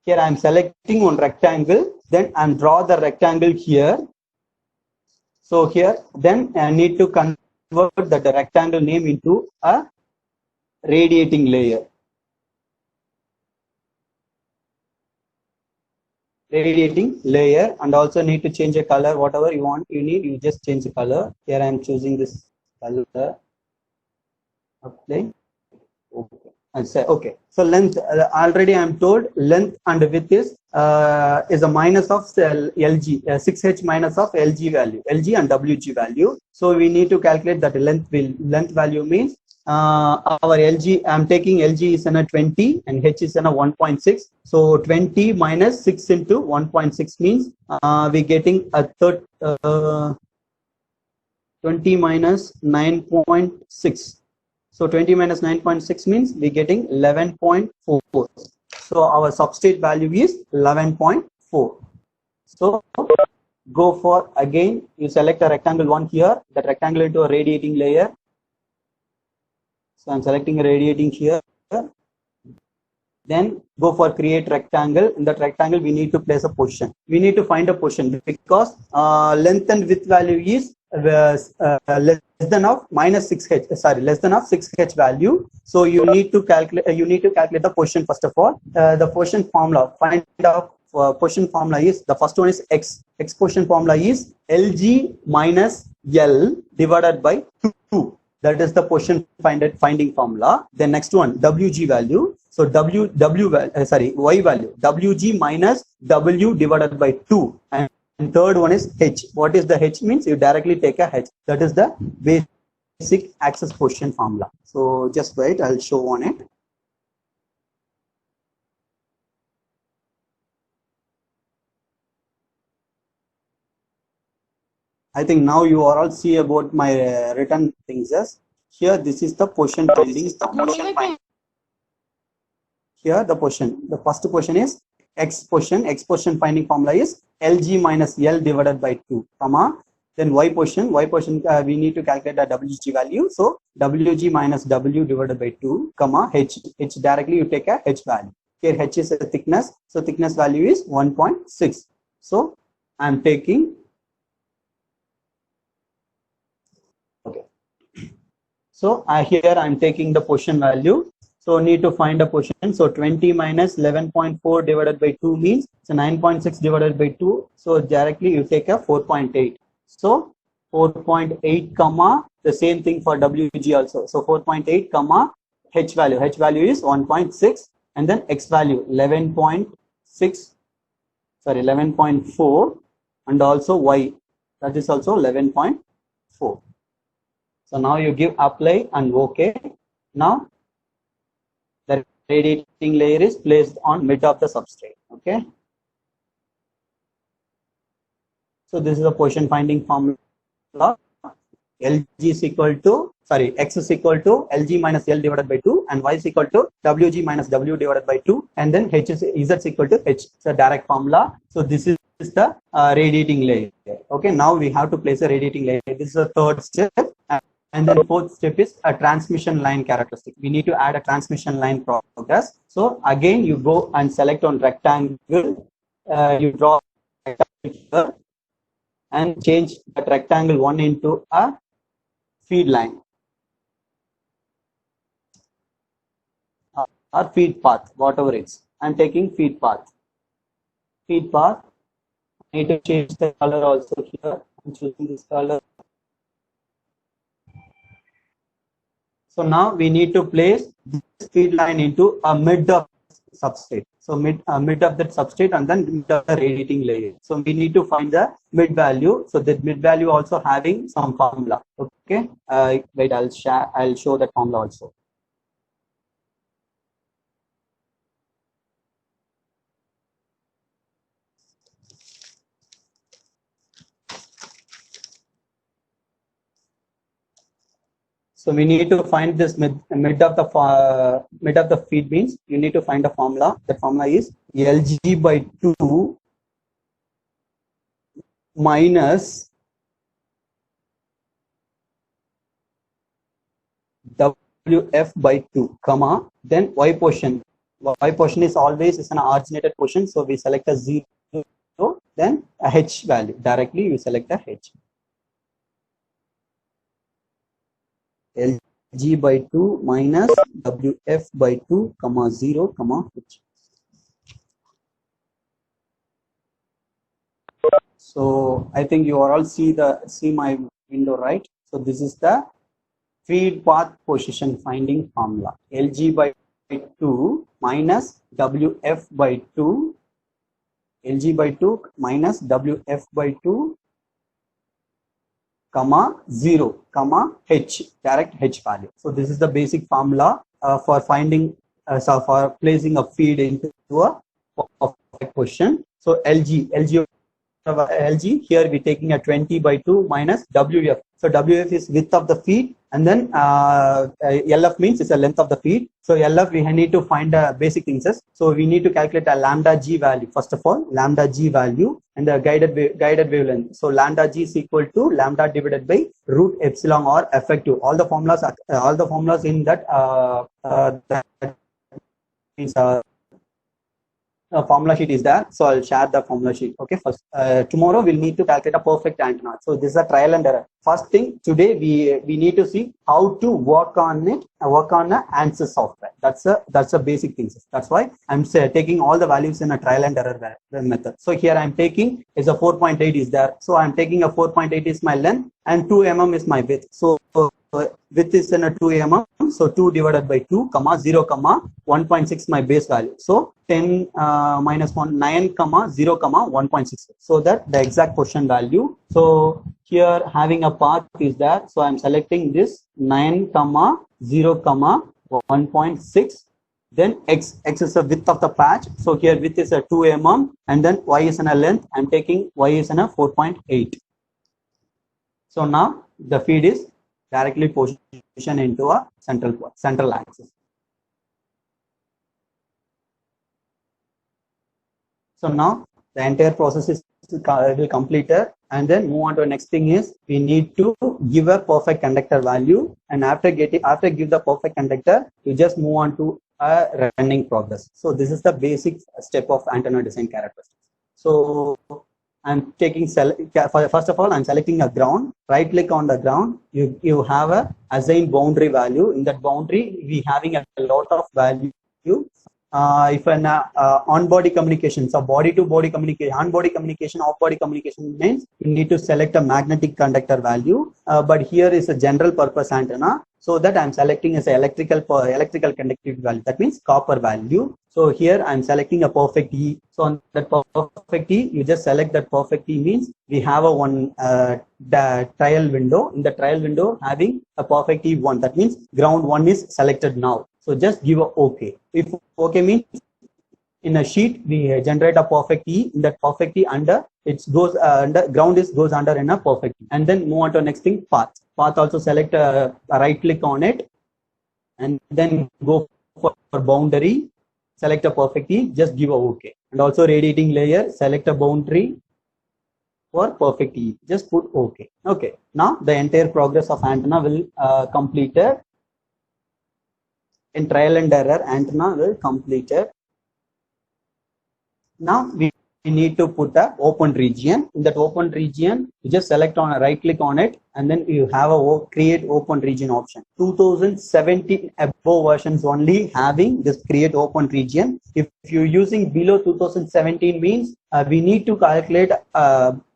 Here I am selecting one rectangle, then I draw the rectangle here. So here, then I need to convert the rectangle name into a radiating layer. Radiating layer, and also need to change a color. Whatever you want, you just change the color. Here I am choosing this color. Apply. Okay. I say okay. So length already I am told length and width is a minus of LG 6H minus of LG value, LG and WG value. So we need to calculate that length value means our LG, I'm taking LG is in a 20 and H is in a 1.6. So 20 minus 6 into 1.6 means we getting a 20 minus 9.6. So 20 minus 9.6 means we're getting 11.4. So our substrate value is 11.4. So go for, again, you select a rectangle one here, that rectangle into a radiating layer. So I'm selecting a radiating here. Then go for create rectangle. In that rectangle, we need to place a position. We need to find a position because length and width value is less than of minus 6H, less than of 6H value. So you need to calculate the position first of all. The position formula, find out position formula is, the first one is X. X position formula is LG minus L divided by 2. That is the position finding formula. Then next one, WG value. So Y value, WG minus W divided by 2. And third one is H. What is the H means? You directly take a H. That is the basic axis position formula. So just wait, I'll show on it. I think now you are all see about my written things. Here, this is the position finding. Here, the position. The first position is X position. X position finding formula is LG minus L divided by 2, comma. Then Y position. Y position we need to calculate the WG value. So WG minus W divided by 2, comma H. H directly you take a H value. Here H is a thickness. So thickness value is 1.6. So I am taking. Okay. So here I am taking the position value. So need to find a position. So 20 minus 11.4 divided by 2 means so 9.6 divided by 2. So directly you take a 4.8. So 4.8 comma the same thing for WG also. So 4.8 comma H value. H value is 1.6 and then X value 11.4 and also Y, that is also 11.4. So now you give apply and OK. Now the radiating layer is placed on mid of the substrate. Okay. So this is the position finding formula. LG is equal to, X is equal to LG minus L divided by 2 and Y is equal to WG minus W divided by 2 and then Z is equal to H. It's a direct formula. So this is is the radiating layer. Okay, now we have to place a radiating layer. This is the third step. And then fourth step is a transmission line characteristic. We need to add a transmission line progress. So again, you go and select on rectangle. You draw a rectangle here and change that rectangle 1 into a feed line or feed path, whatever it is. I'm taking feed path. Feed path. I need to change the color also here. I'm choosing this color. So now we need to place this feed line into a mid of substrate. So mid of that substrate and then mid of the radiating layer. So we need to find the mid value. So that mid value also having some formula. Okay. Wait, I'll show that formula also. So we need to find this mid of the feed means you need to find a formula. The formula is LG by 2 minus WF by 2, comma, then Y portion. Y portion is always an arginated portion. So we select a 0, then a H value. Directly you select a H. LG by 2 minus WF by 2, comma 0, comma H. So I think you all see my window, right? So this is the feed path position finding formula. LG by 2 minus WF by 2, LG by 2 minus WF by 2, comma 0, comma H, direct H value. So this is the basic formula for finding, for placing a feed into a perfect position. So LG here we're taking a 20 by 2 minus WF. So WF is width of the feed, and then LF means it's the length of the feed. So LF we need to find basic things. So we need to calculate a lambda G value. First of all, lambda G value and the guided wavelength. So lambda G is equal to lambda divided by root epsilon or effective. All the formulas in that is formula sheet is there. So I'll share the formula sheet. Okay, first tomorrow we'll need to calculate a perfect antenna. So this is a trial and error. First thing today we need to see how to work on it, work on the ANSYS software. That's a basic thing. That's why I'm taking all the values in a trial and error method. So here I'm taking is a 4.8 is there. So I'm taking a 4.8 is my length and 2 mm is my width. So width is in a 2 mm. So 2 divided by 2, comma 0, comma 1.6 my base value. So 10 minus 1, 9, comma 0, comma 1.6. So that the exact portion value. So here having a path is there. So I'm selecting this 9, comma 0, comma 1.6. Then X is the width of the patch. So here width is a 2 mm and then Y is in a length. I'm taking Y is in a 4.8. So now the feed is directly positioned into a central axis. So now the entire process is completed, and then move on to the next thing is we need to give a perfect conductor value, and after give the perfect conductor, you just move on to a running progress. So this is the basic step of antenna design characteristics. So I'm taking first of all I'm selecting a ground. Right click on the ground. You have a assign boundary value. In that boundary we having a lot of value. If an on-body communication, so body to body communication, on-body communication, off-body communication means you need to select a magnetic conductor value. But here is a general purpose antenna. So that I'm selecting as electrical conductivity value. That means copper value. So here I'm selecting a perfect E. So on that perfect E, you just select that perfect E means we have a one trial window. In the trial window having a perfect E 1. That means ground 1 is selected now. So just give a OK. If OK means in a sheet we generate a perfect E. In that perfect E under it goes under ground goes under in a perfect E. And then move on to the next thing, path. Path also select a right click on it and then go for boundary. Select a perfect E, just give a OK. And also radiating layer, select a boundary for perfect E. Just put OK. Okay. Now the entire progress of antenna will completed. In trial and error, antenna will completed. Now we need to put a open region. In that open region, you just select on a right click on it, and then you have a create open region option. 2017 above versions only having this create open region. If you're using below 2017 means we need to calculate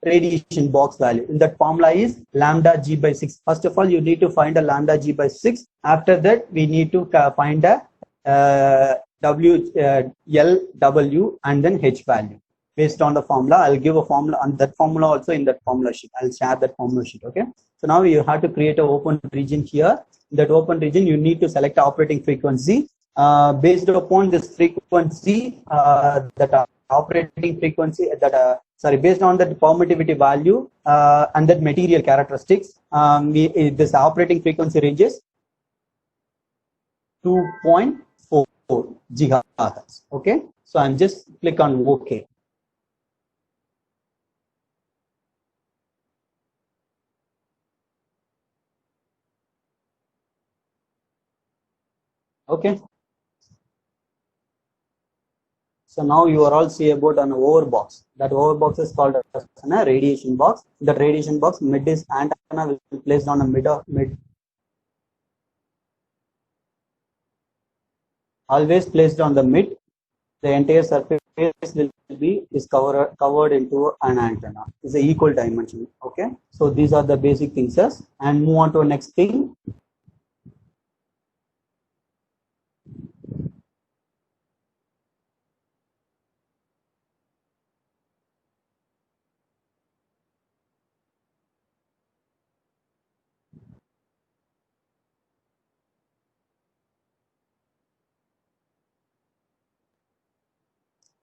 radiation box value. In that formula is lambda g by 6. First of all, you need to find a lambda g by 6. After that, we need to find a LW and then H value. Based on the formula, I'll give a formula, and that formula also in that formula sheet. I'll share that formula sheet. Okay. So now you have to create an open region here. In that open region, you need to select operating frequency. Based upon this frequency, that operating frequency, based on that permittivity value and that material characteristics, this operating frequency ranges 2.4 gigahertz. Okay. So I'm just click on OK. Okay. So now you are all see about an overbox. That overbox is called as a radiation box. That radiation box mid is antenna will be placed on a mid. Always placed on the mid. The entire surface will be covered into an antenna. It's an equal dimension. Okay. So these are the basic things. And move on to the next thing.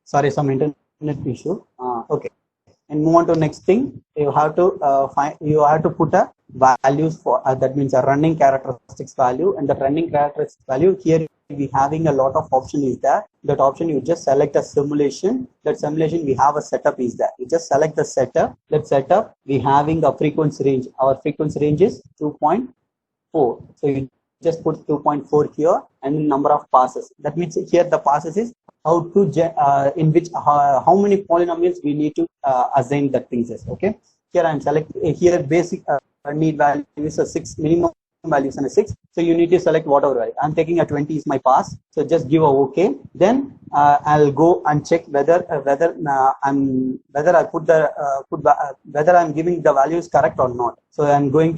Sorry, some internet issue. Okay, and move on to next thing. You have to put a values for that means a running characteristics value, and the running characteristics value here we having a lot of option is there. That option you just select a simulation. That simulation we have a setup is there. You just select the setup. That setup we having a frequency range. Our frequency range is 2.4. So you just put 2.4 here and number of passes. That means here the passes is how to in which how many polynomials we need to assign that things is. Okay. Here I'm selecting here basic need value is a 6, minimum value is a 6. So you need to select whatever value. I'm taking a 20 is my pass. So just give a OK. Then I'll go and check whether whether I'm giving the values correct or not. So I'm going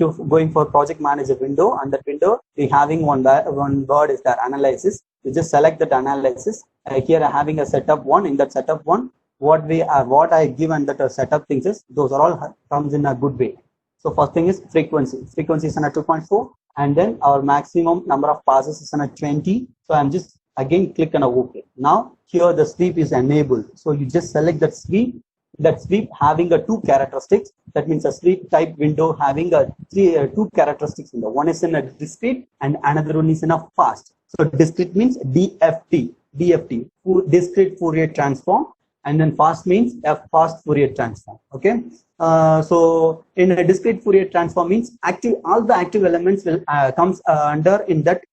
for project manager window, and that window we having one word is there, analysis. You just select that analysis. Here I'm having a setup one. In that setup one, what I give and that setup things is those are all comes in a good way. So first thing is frequency. Frequency is on a 2.4, and then our maximum number of passes is on a 20. So I'm just again click on a OK. Now here the sweep is enabled. So you just select that sweep. That sweep having a 2 characteristics. That means a sweep type window having a 2 characteristics window. One is in a discrete and another one is in a fast. So discrete means DFT, discrete Fourier transform, and then fast means fast Fourier transform. Okay. So in a discrete Fourier transform means all the active elements will comes under in that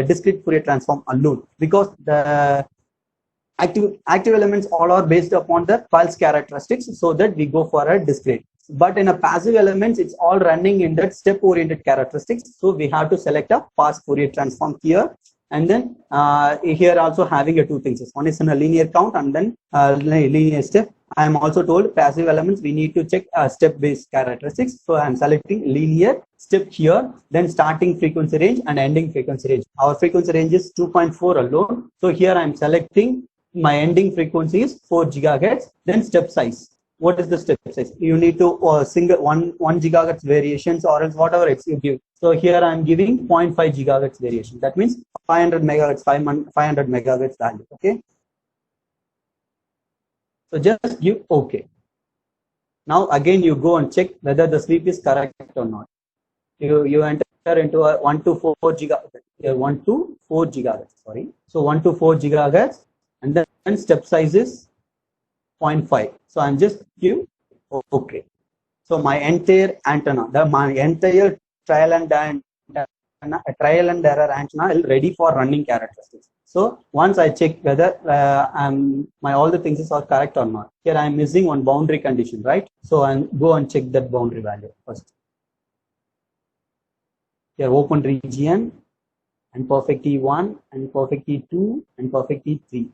discrete Fourier transform alone, because the active elements all are based upon the pulse characteristics, so that we go for a discrete. But in a passive elements, it's all running in that step oriented characteristics. So we have to select a fast Fourier transform here. And then here also having a 2 things. One is in a linear count and then linear step. I am also told passive elements we need to check step based characteristics. So I am selecting linear step here, then starting frequency range and ending frequency range. Our frequency range is 2.4 alone. So here I am selecting my ending frequency is 4 gigahertz. Then step size. What is the step size? You need to single 1 gigahertz variations, or else whatever it's you give. So here I am giving 0.5 gigahertz variation. That means 500 megahertz, 500 megahertz value. Okay. So just give OK. Now again you go and check whether the sweep is correct or not. You enter into a 1 to 4 gigahertz. 1 to 4 gigahertz. Sorry. So 1 to 4 gigahertz, and then step size is 0.5. So I'm just give OK. So my entire antenna, my entire trial and error antenna is ready for running characteristics. So once I check whether my all the things are correct or not. Here I am missing one boundary condition, right? So I go and check that boundary value first. Here open region and perfect E1 and perfect E2 and perfect E3.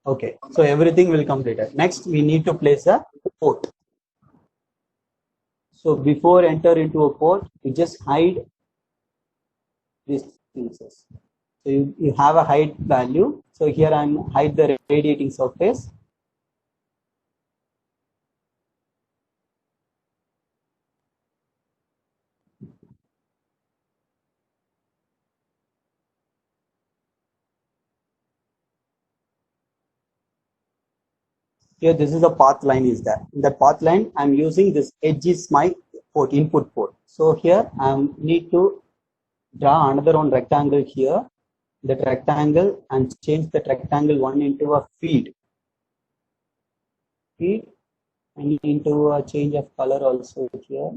Okay, so everything will complete. Next, we need to place a port. So before enter into a port, you just hide these things. So you have a hide value. So here I'm hide the radiating surface. Here, this is the path line is there. In the path line, I'm using this edge is my port, input port. So here I need to draw another one rectangle here, that rectangle, and change that rectangle one into a feed. Feed and into a change of color also here.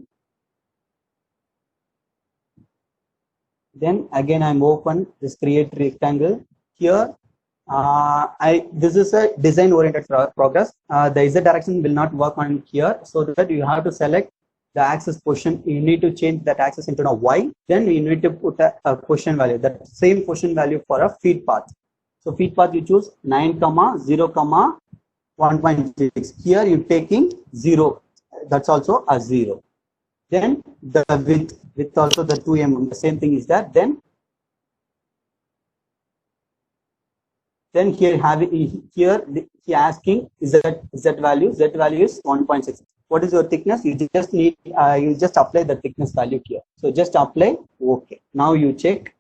Then again I'm open this create rectangle here. This is a design oriented progress. The Z direction will not work on here, so that you have to select the axis position. You need to change that axis into a Y. Then you need to put a position value, that same position value for a feed path. So feed path you choose 9, 0, 1.6. Here you're taking 0. That's also a 0. Then the width also the 2 mm. The same thing is that. Then here he asking is that Z value. Z value is 1.6. What is your thickness? You just need you just apply the thickness value here. So just apply. Okay. Now you check.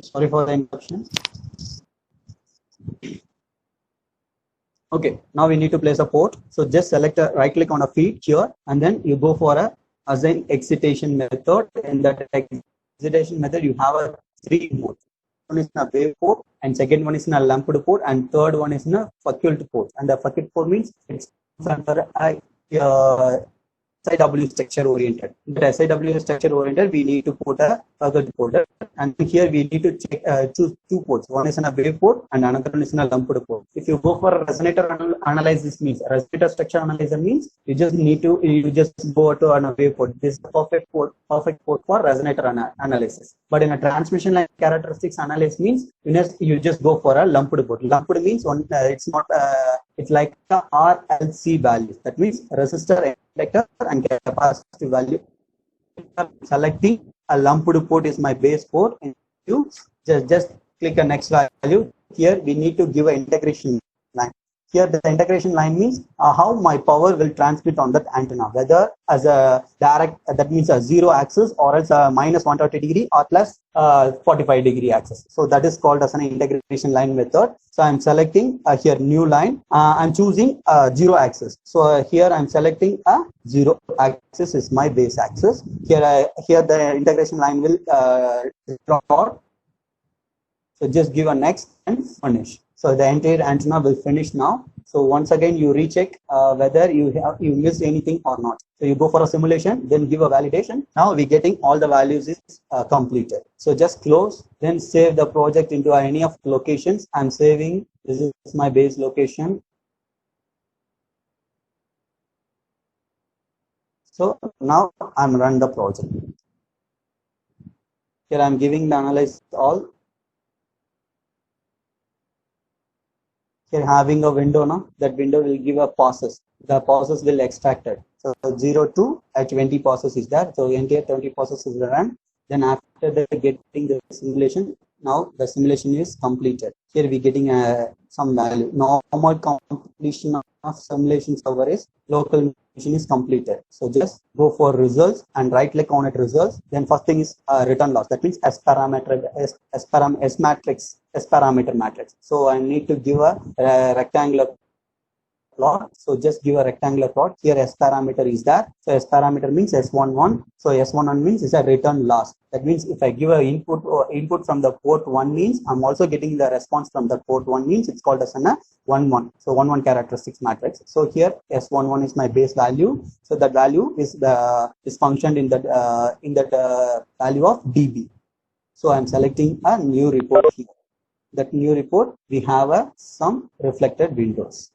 Sorry for the interruption. Okay, now we need to place a port. So just select a right click on a feed here, and then you go for a assign excitation method. In that excitation method, you have a 3 modes. One is in a wave port, and second one is in a lumped port, and third one is in a facult port. And the facult port means it's under a SIW structure oriented. But SIW structure oriented, we need to put a facult port, and here we need to choose 2 ports. One is in a wave port and another one is in a lumped port. If you go for a resonator analysis, means resonator structure analyzer means you just go to a wave port. This is the perfect port for resonator analysis. But in a transmission line characteristics analysis means you just go for a lumped port. Lumped means it's not it's like a RLC values. That means resistor, inductor, and capacitive value. Selecting a lumped port is my base port. You just click a next value. Here we need to give an integration line. Here the integration line means how my power will transmit on that antenna, whether as a direct, that means a 0 axis, or else a minus 130 degree or plus 45 degree axis. So that is called as an integration line method. So I'm selecting here new line. I'm choosing 0 axis. So here I'm selecting a 0 axis is my base axis. Here the integration line will draw. So just give a next and finish. So the entire antenna will finish now. So once again you recheck whether you missed anything or not. So you go for a simulation, then give a validation. Now we're getting all the values is completed. So just close, then save the project into any of the locations. I'm saving. This is my base location. So now I'm run the project. Here I'm giving the analyze all. Here having a window now, that window will give a passes. The passes will extract it. So 0 to 20 passes is there. So entire 20 passes is run. Then after the getting the simulation, now the simulation is completed. Here we getting some value. Normal completion of simulation server is local machine is completed. So just go for results and right click on it results. Then first thing is return loss. That means S parameter, S parameter matrix. So I need to give a rectangular plot. So just give a rectangular plot. Here S parameter is there. So S parameter means S11. So S11 means it's a return loss. That means if I give a input from the port 1 means I'm also getting the response from the port 1 means it's called as an 1-1. So 1-1 characteristics matrix. So here S11 is my base value. So that value is functioned in that value of dB. So I'm selecting a new report here. That new report we have some reflected windows.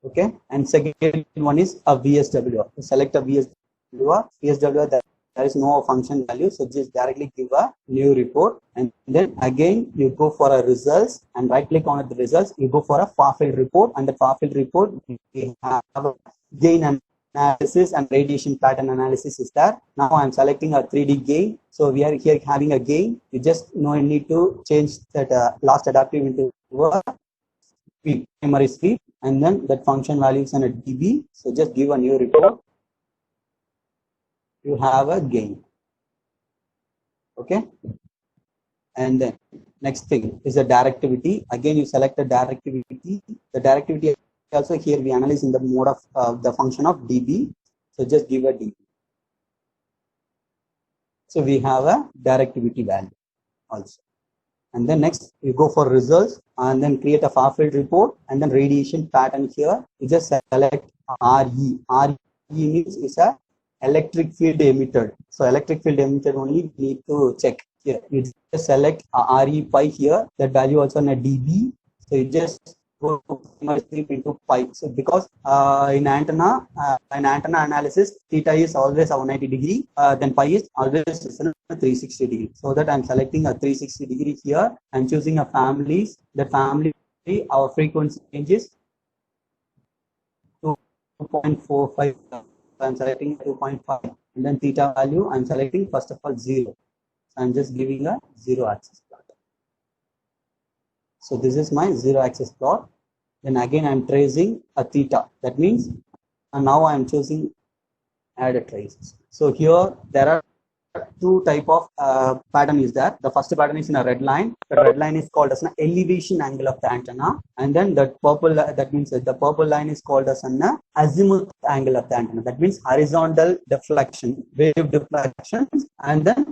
Okay, and second one is a VSWR. Select a VSWR. VSWR, there is no function value, so just directly give a new report, and then again you go for a results and right click on the results. You go for a far field report, and the far field report we have a gain analysis and radiation pattern analysis is there. Now I'm selecting a 3D gain. So we are here having a gain. You just need to change that last adaptive into sweep, primary sweep, and then that function value is in a dB. So just give a new report. You have a gain. Okay. And then next thing is the directivity. Again, you select the directivity. The directivity also here we analyze in the mode of the function of dB. So just give a dB. So we have a directivity value also. And then next you go for results and then create a far field report, and then radiation pattern here. You just select RE. RE means it's a electric field emitted. So electric field emitted only need to check here. You just select RE pi here. That value also in a dB. So you just go into pi. So because in antenna analysis, theta is always 190 degree, then pi is always 360 degree. So that I'm selecting a 360 degree here. I'm choosing a families. The family, our frequency changes 2.45. I'm selecting 2.5, and then theta value I'm selecting first of all 0. So I'm just giving a 0 axis plot. So this is my 0 axis plot. Then again I'm tracing a theta. That means now I'm choosing add a traces. So here there are two type of pattern is there. The first pattern is in a red line. The red line is called as an elevation angle of the antenna, and then the purple, that means the purple line is called as an azimuth angle of the antenna. That means horizontal deflection, wave deflection, and then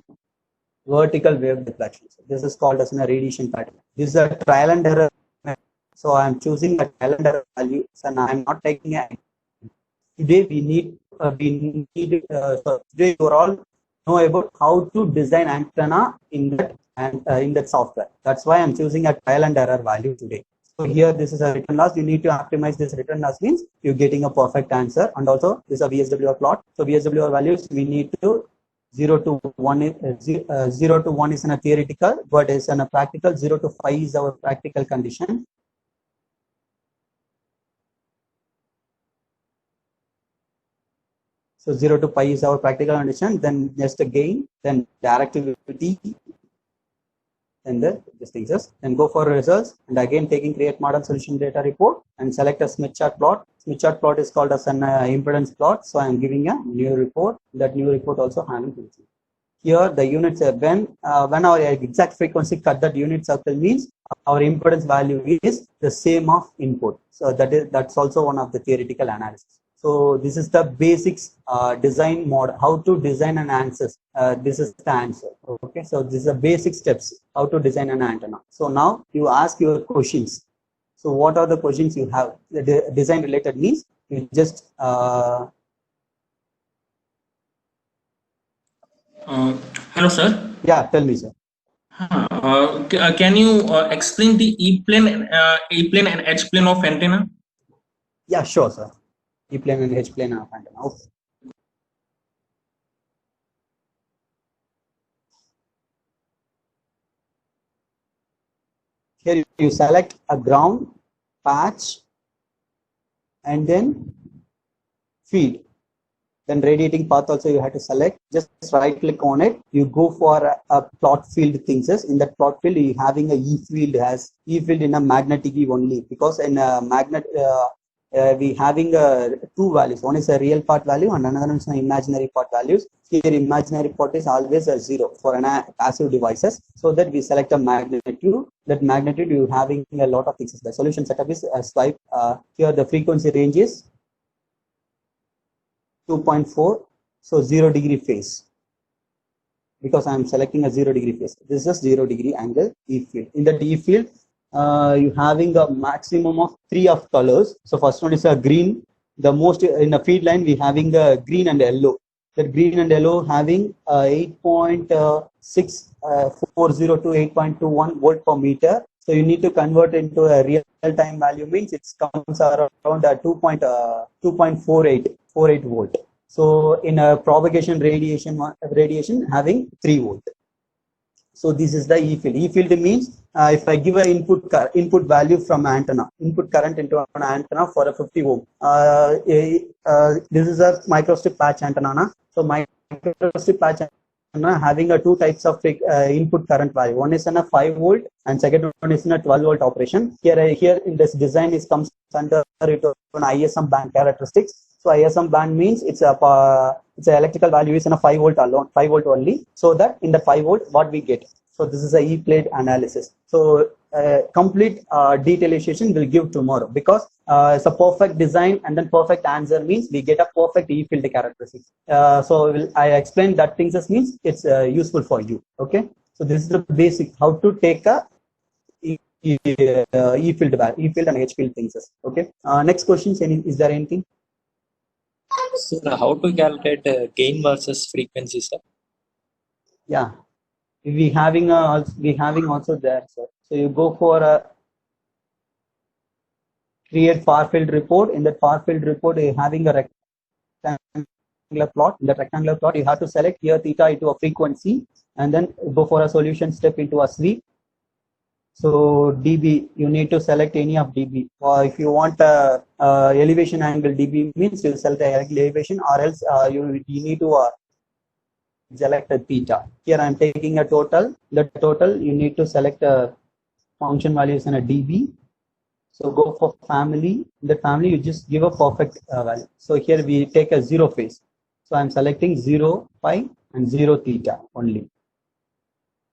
vertical wave deflection. So this is called as a radiation pattern. This is a trial and error. So I am choosing a trial and error value. So now I am not taking a. Today we need so today you are all know about how to design antenna in that software. That's why I'm choosing a trial and error value today. So here this is a return loss. You need to optimize this return loss means you're getting a perfect answer. And also this is a VSWR plot. So VSWR values we need to 0 to 1 0 to 1 is in a theoretical, but is in a practical. 0 to 5 is our practical condition. So 0 to pi is our practical condition. Then just a gain, then directivity, and this thing just then go for results, and again taking create model solution data report and select a Smith chart plot. Smith chart plot is called as an impedance plot. So I am giving a new report. That new report also having here the units when our exact frequency cut that unit circle means our impedance value is the same of input. So that's also one of the theoretical analysis. So this is the basics design model, how to design an answer. This is the answer. Okay, so this is the basic steps how to design an antenna. So now you ask your questions. So what are the questions you have? The design related means you just hello, sir. Yeah, tell me, sir. Can you explain the E-plane and H-plane of antenna? Yeah, sure, sir. E-plane and H-plane of antenna. Okay. Here you select a ground, patch, and then feed. Then radiating path also you have to select. Just right click on it. You go for a plot field things. In that plot field, you having a E field in a magnetic E only, because in a magnet we having two values. One is a real part value and another one is an imaginary part values. Here imaginary part is always a 0 for an passive devices. So that we select a magnitude. That magnitude you having a lot of things. The solution setup is a swipe. Here the frequency range is 2.4, so 0 degree phase, because I am selecting a 0 degree phase. This is 0 degree angle E field. In the E field, you having a maximum of 3 of colors. So first one is a green. The most in a feed line we having a green and yellow. The green and yellow having 8.640 to 8.21 volt per meter. So you need to convert into a real time value, means it comes around 2.48 volt. So in a propagation radiation having 3 volt. So this is the E field. E field means if I give an input value from antenna, input current into an antenna for a 50 ohm. This is a microstrip patch antenna. So microstrip patch antenna having a two types of input current value. One is in a 5 volt and second one is in a 12 volt operation. Here in this design is comes under an ISM band characteristics. So ISM band means it's a electrical value is in a 5 volt alone, 5 volt only. So that in the 5 volt what we get. So this is a E-plate analysis. So complete detailization will give tomorrow, because it's a perfect design and then perfect answer means we get a perfect E field characteristics. So I explain that things means it's useful for you. Okay. So this is the basic how to take a E field and H field things. Okay. Next question. Is there anything? So how to calculate gain versus frequency, sir? Yeah, we having also there, sir. So you go for a create far field report. In that far field report, you having a rectangular plot. In that rectangular plot, you have to select here theta into a frequency, and then go for a solution step into a sweep. So dB, you need to select any of dB. Or if you want elevation angle dB means you select the elevation, or else you need to select a theta. Here I am taking a total. The total you need to select a function values in a dB. So go for family. In the family you just give a perfect value. So here we take a 0 phase. So I am selecting 0 pi and 0 theta only.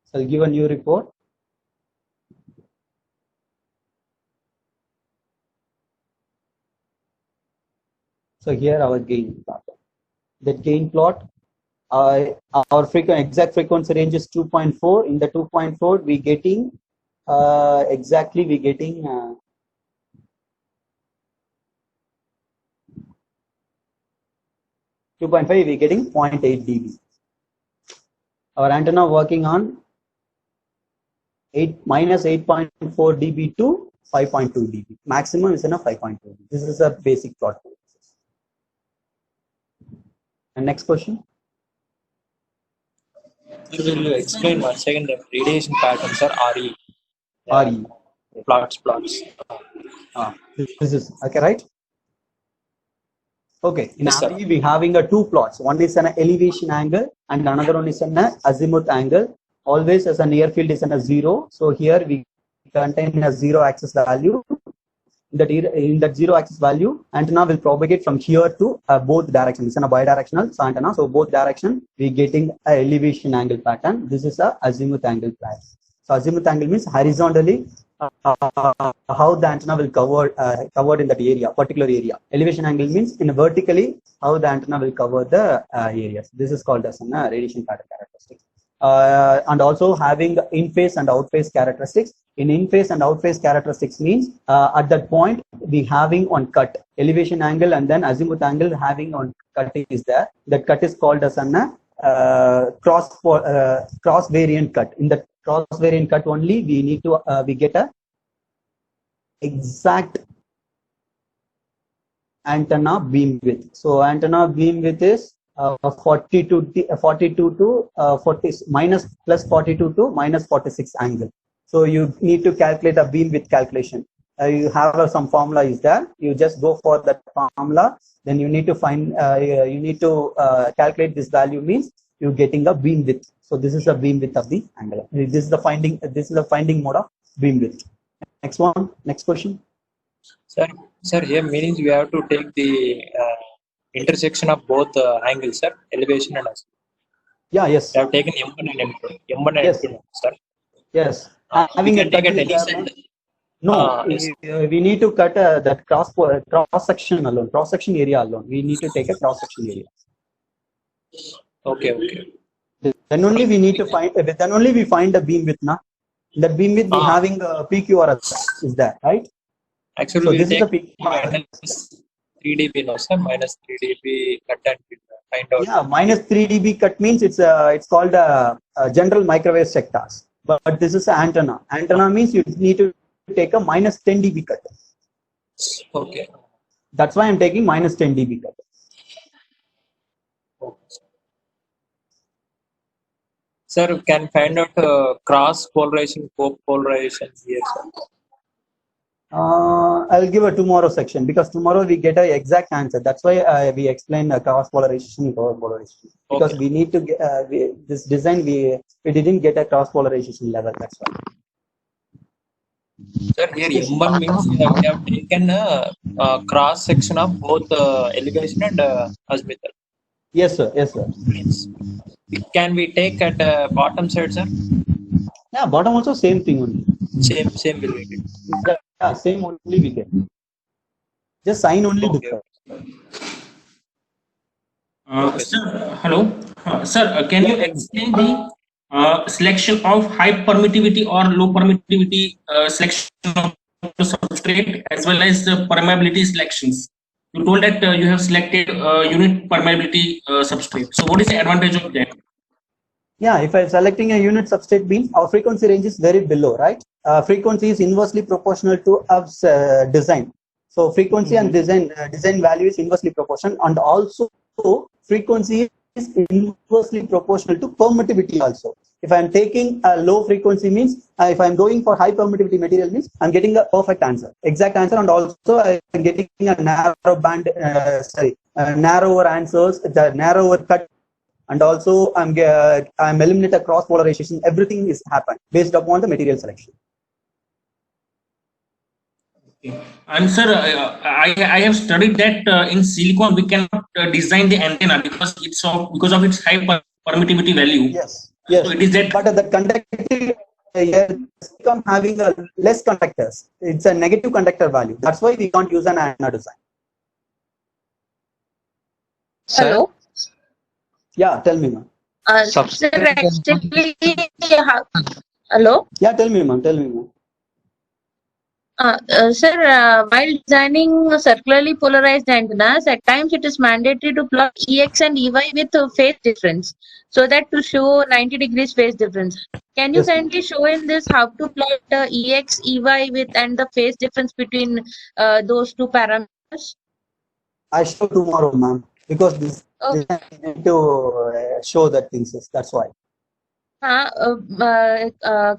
So I'll give a new report. So here our gain plot. That gain plot, our exact frequency range is 2.4. In the 2.4, we getting exactly we getting 2.5. We getting 0.8 dB. Our antenna working on minus 8.4 dB to 5.2 dB. Maximum is in a 5.2 dB. This is a basic plot. And next question. Will you explain once again the radiation patterns are RE? RE. Plots. This is okay, right? Okay. In Yes, RE, we having a two plots. One is an elevation angle and another one is an azimuth angle. Always as a near field is a 0. So here we contain a 0 axis value. In that 0 axis value, antenna will propagate from here to both directions. It's a bidirectional antenna, so both direction we getting a elevation angle pattern. This is a azimuth angle pattern. So azimuth angle means horizontally how the antenna will covered in that area, particular area. Elevation angle means in vertically how the antenna will cover the areas. This is called as a radiation pattern characteristics. And also having in-phase and out-phase characteristics. In in-phase and out-phase characteristics means at that point we having on cut elevation angle and then azimuth angle having on cut is there. That cut is called as an cross variant cut. In the cross variant cut only we need to we get a exact antenna beam width. So antenna beam width is 42 to 40 minus plus 42 to minus 46 angle. So you need to calculate a beam width calculation. you have some formula is there. You just go for that formula. Then you need to find, you need to calculate this value means you're getting a beam width. So this is the beam width of the angle. This is the finding. This is the finding mode of beam width. Next one. Next question. Sir, here means we have to take the intersection of both angles, sir, elevation and aspect. Yeah. Yes. We have taken M1 and M2. M1 and Yes. M2, sir. Yes. We Having can a take cut at is any there, side. no, Yes. we need to cut that cross section alone, cross section area alone. We need to take a cross section area. Okay, okay. Then only we need to find. Then only we find the beam width, na. That beam width we having PQRS is there, right? Actually, So we this is take the PQRS. minus 3 dB, no, sir. Minus 3 dB cut and find out. Yeah, minus 3 dB cut means it's called general microwave sectors. But this is an antenna. Antenna means you need to take a minus 10 dB cut. Okay. That's why I'm taking minus 10 dB cut. Okay. Sir, we can find out cross polarization, polarization here, sir. I'll give a tomorrow section because tomorrow we get an exact answer. That's why we explain cross polarization, polarization. Because we need to get this design. We didn't get a cross polarization level. That's why. Sir, here M1 means we have taken a cross section of both elevation and azimuth. Yes, sir. Yes, sir. Can we take at bottom side, sir? Yeah, bottom also same thing only. Same will we get. Yeah, same only we get. Just sign only different. Sir, hello. Sir, can you explain the selection of high permittivity or low permittivity selection of the substrate as well as the permeability selections? You told that you have selected unit permeability substrate. So what is the advantage of that? Yeah, if I'm selecting a unit substrate means our frequency range is very below, right? Frequency is inversely proportional to our design. So frequency and design value is inversely proportional, and also frequency is inversely proportional to permittivity also. If I'm taking a low frequency means, if I'm going for high permittivity material means, I'm getting a perfect answer, exact answer, and also I'm getting a narrow band, narrower answers, the narrower cut, and also I'm eliminate a cross polarization. Everything is happened based upon the material selection. And sir, I have studied that in silicon we cannot design the antenna because because of its high permittivity value. Yes. Yes. So it is that. But the conductivity silicon having a less conductors. It's a negative conductor value. That's why we can't use an antenna design. Hello. Yeah, tell me, ma'am. Sir, actually, hello. Yeah, tell me, ma'am. Tell me, ma'am. Sir, while designing circularly polarized antennas, at times it is mandatory to plot EX and EY with a phase difference, so that to show 90 degrees phase difference. Can you Yes, kindly show in this how to plot EX, EY with and the phase difference between those two parameters? I show tomorrow, ma'am, because this I need to show that things. That's why.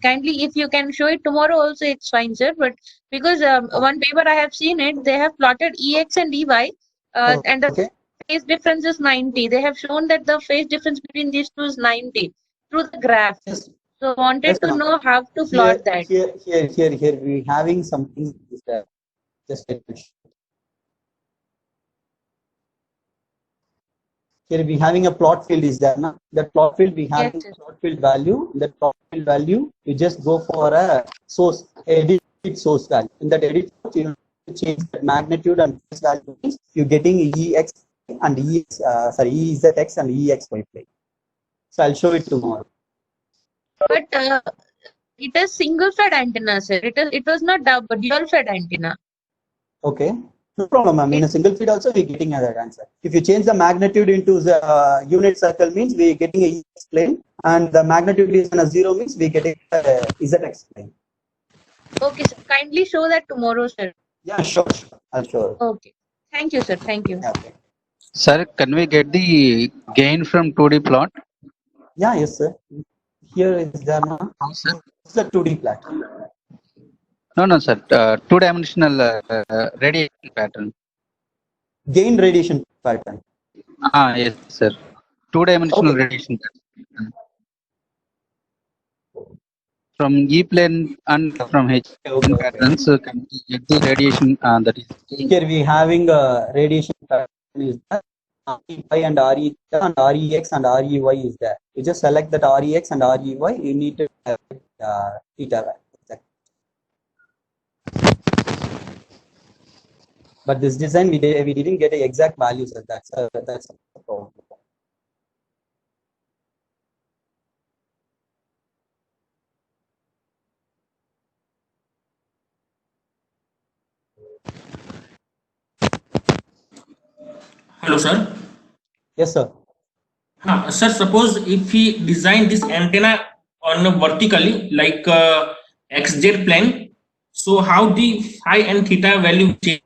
Kindly, if you can show it tomorrow also, it's fine, sir. But because one paper I have seen it, they have plotted EX and EY, and the phase difference is 90. They have shown that the phase difference between these two is 90 through the graph. Yes. So wanted to know how to plot that. Here we having something is there. Just a minute. Here we having a plot field is there. Now that plot field we have plot field value. In that plot field value, you just go for a source, edit source value. In that edit, you change the magnitude and phase value. You're getting EX and EZX and EXY plane. So I'll show it tomorrow. But it is single fed antenna, sir. It was not dual fed antenna. Okay. No problem, ma'am. In a single feed also we're getting that answer. If you change the magnitude into the unit circle means we're getting a EX plane, and the magnitude is in a 0 means we're getting a ZX plane. Okay, sir. Kindly show that tomorrow, sir. Yeah, sure. I'll show it. Okay. Thank you, sir. Thank you. Okay. Sir, can we get the gain from 2D plot? Yeah, yes, sir. Here is there now. It's the 2D plot. No, sir. Two-dimensional radiation pattern. Gain radiation pattern. Yes, sir. Two-dimensional Okay. radiation pattern. From E plane and from H plane patterns, can we get the radiation that is. Here we having radiation pattern is there. REY and RE and REX and REY is there. You just select that REX and REY. You need to have theta. But this design we didn't get the exact values. That's the problem. Hello, sir. Yes, sir. Sir, suppose if we design this antenna on a vertically like XZ plane, so how the phi and theta value change?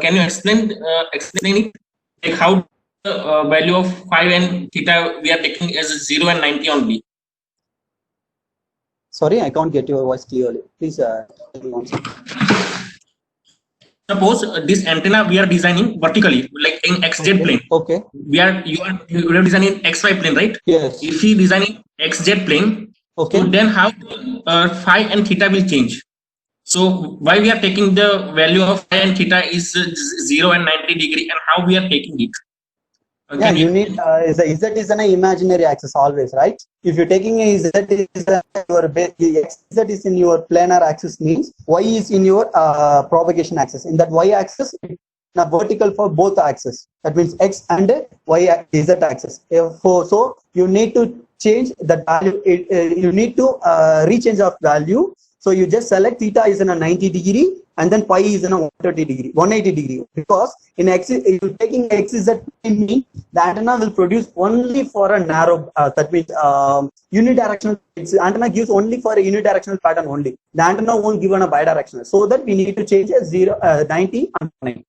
Can you explain it? Like how the value of phi and theta we are taking as 0 and 90 only? Sorry, I can't get your voice clearly. Please tell me once. Suppose this antenna we are designing vertically, like in XZ plane. Okay. You are designing XY plane, right? Yes. If we designing XZ plane, okay, so then how phi and theta will change? So why we are taking the value of phi and theta is 0 and 90 degree, and how we are taking it? Yeah, you need Z is an imaginary axis always, right? If you're taking a Z is your Z is in your planar axis means Y is in your propagation axis. In that Y axis, it's vertical for both axes. That means X and Y Z axis. So you need to change that value. You need to rechange of value. So you just select theta is in a 90 degree and then pi is in a 180 degree, because in X, if you're taking XZ, mean the antenna will produce only for a narrow, that means unidirectional. Antenna gives only for a unidirectional pattern only. The antenna won't give on a bidirectional. So that we need to change a 90 and 180.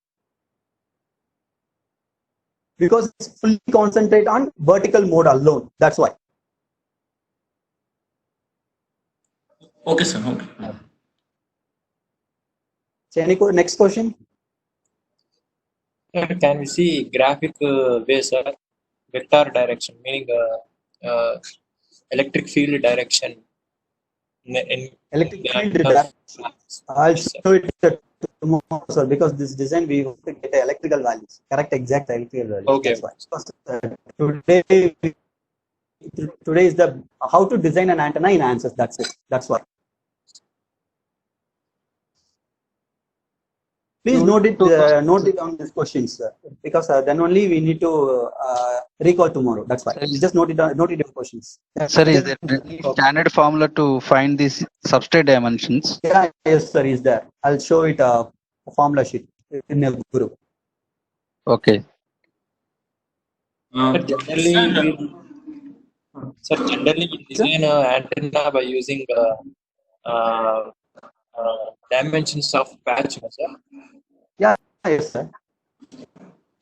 Because it's fully concentrate on vertical mode alone. That's why. Okay, sir. Okay. So next question. Can we see graphic way, sir? Vector direction, meaning electric field direction. Electric field direction. I'll show it tomorrow, sir, because this design we have to get electrical values, correct exact electrical values. Okay. Today is the how to design an antenna in answers. That's it. That's what. Please note it on these questions, sir, because then only we need to recall tomorrow. That's why. You just note it on questions. Sir, is there any standard formula to find these substrate dimensions? Yeah, yes, sir, is there. I'll show it a formula sheet in a group. Okay. Generally, we design an antenna by using dimensions of patch, sir. Yeah, yes, sir.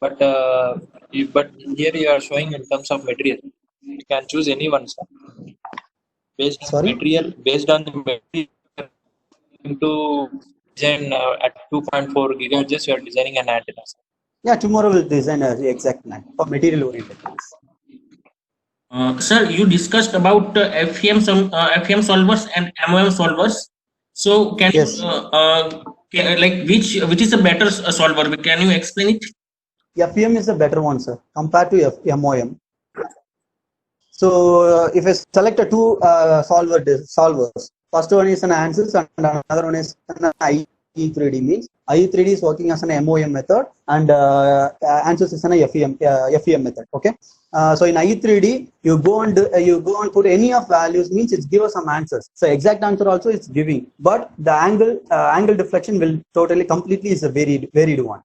But here you are showing in terms of material. You can choose any one, sir. Based on material, to design at 2.4 gigahertz, you are designing an antenna, sir. Yeah, tomorrow we'll design the exact plan for material oriented. Sir, you discussed about FEM solvers and MOM solvers. So can you like which is a better solver? Can you explain it? FEM is a better one, sir, compared to MOM. So if I select two solvers, first one is an ANSYS and another one is an IE3D. Means IE3D is working as an MOM method and ANSYS is an FEM method. Okay. So in IE3D, you go and put any of values, means it's give us some answers. So exact answer also it's giving, but the angle deflection will completely is a varied one.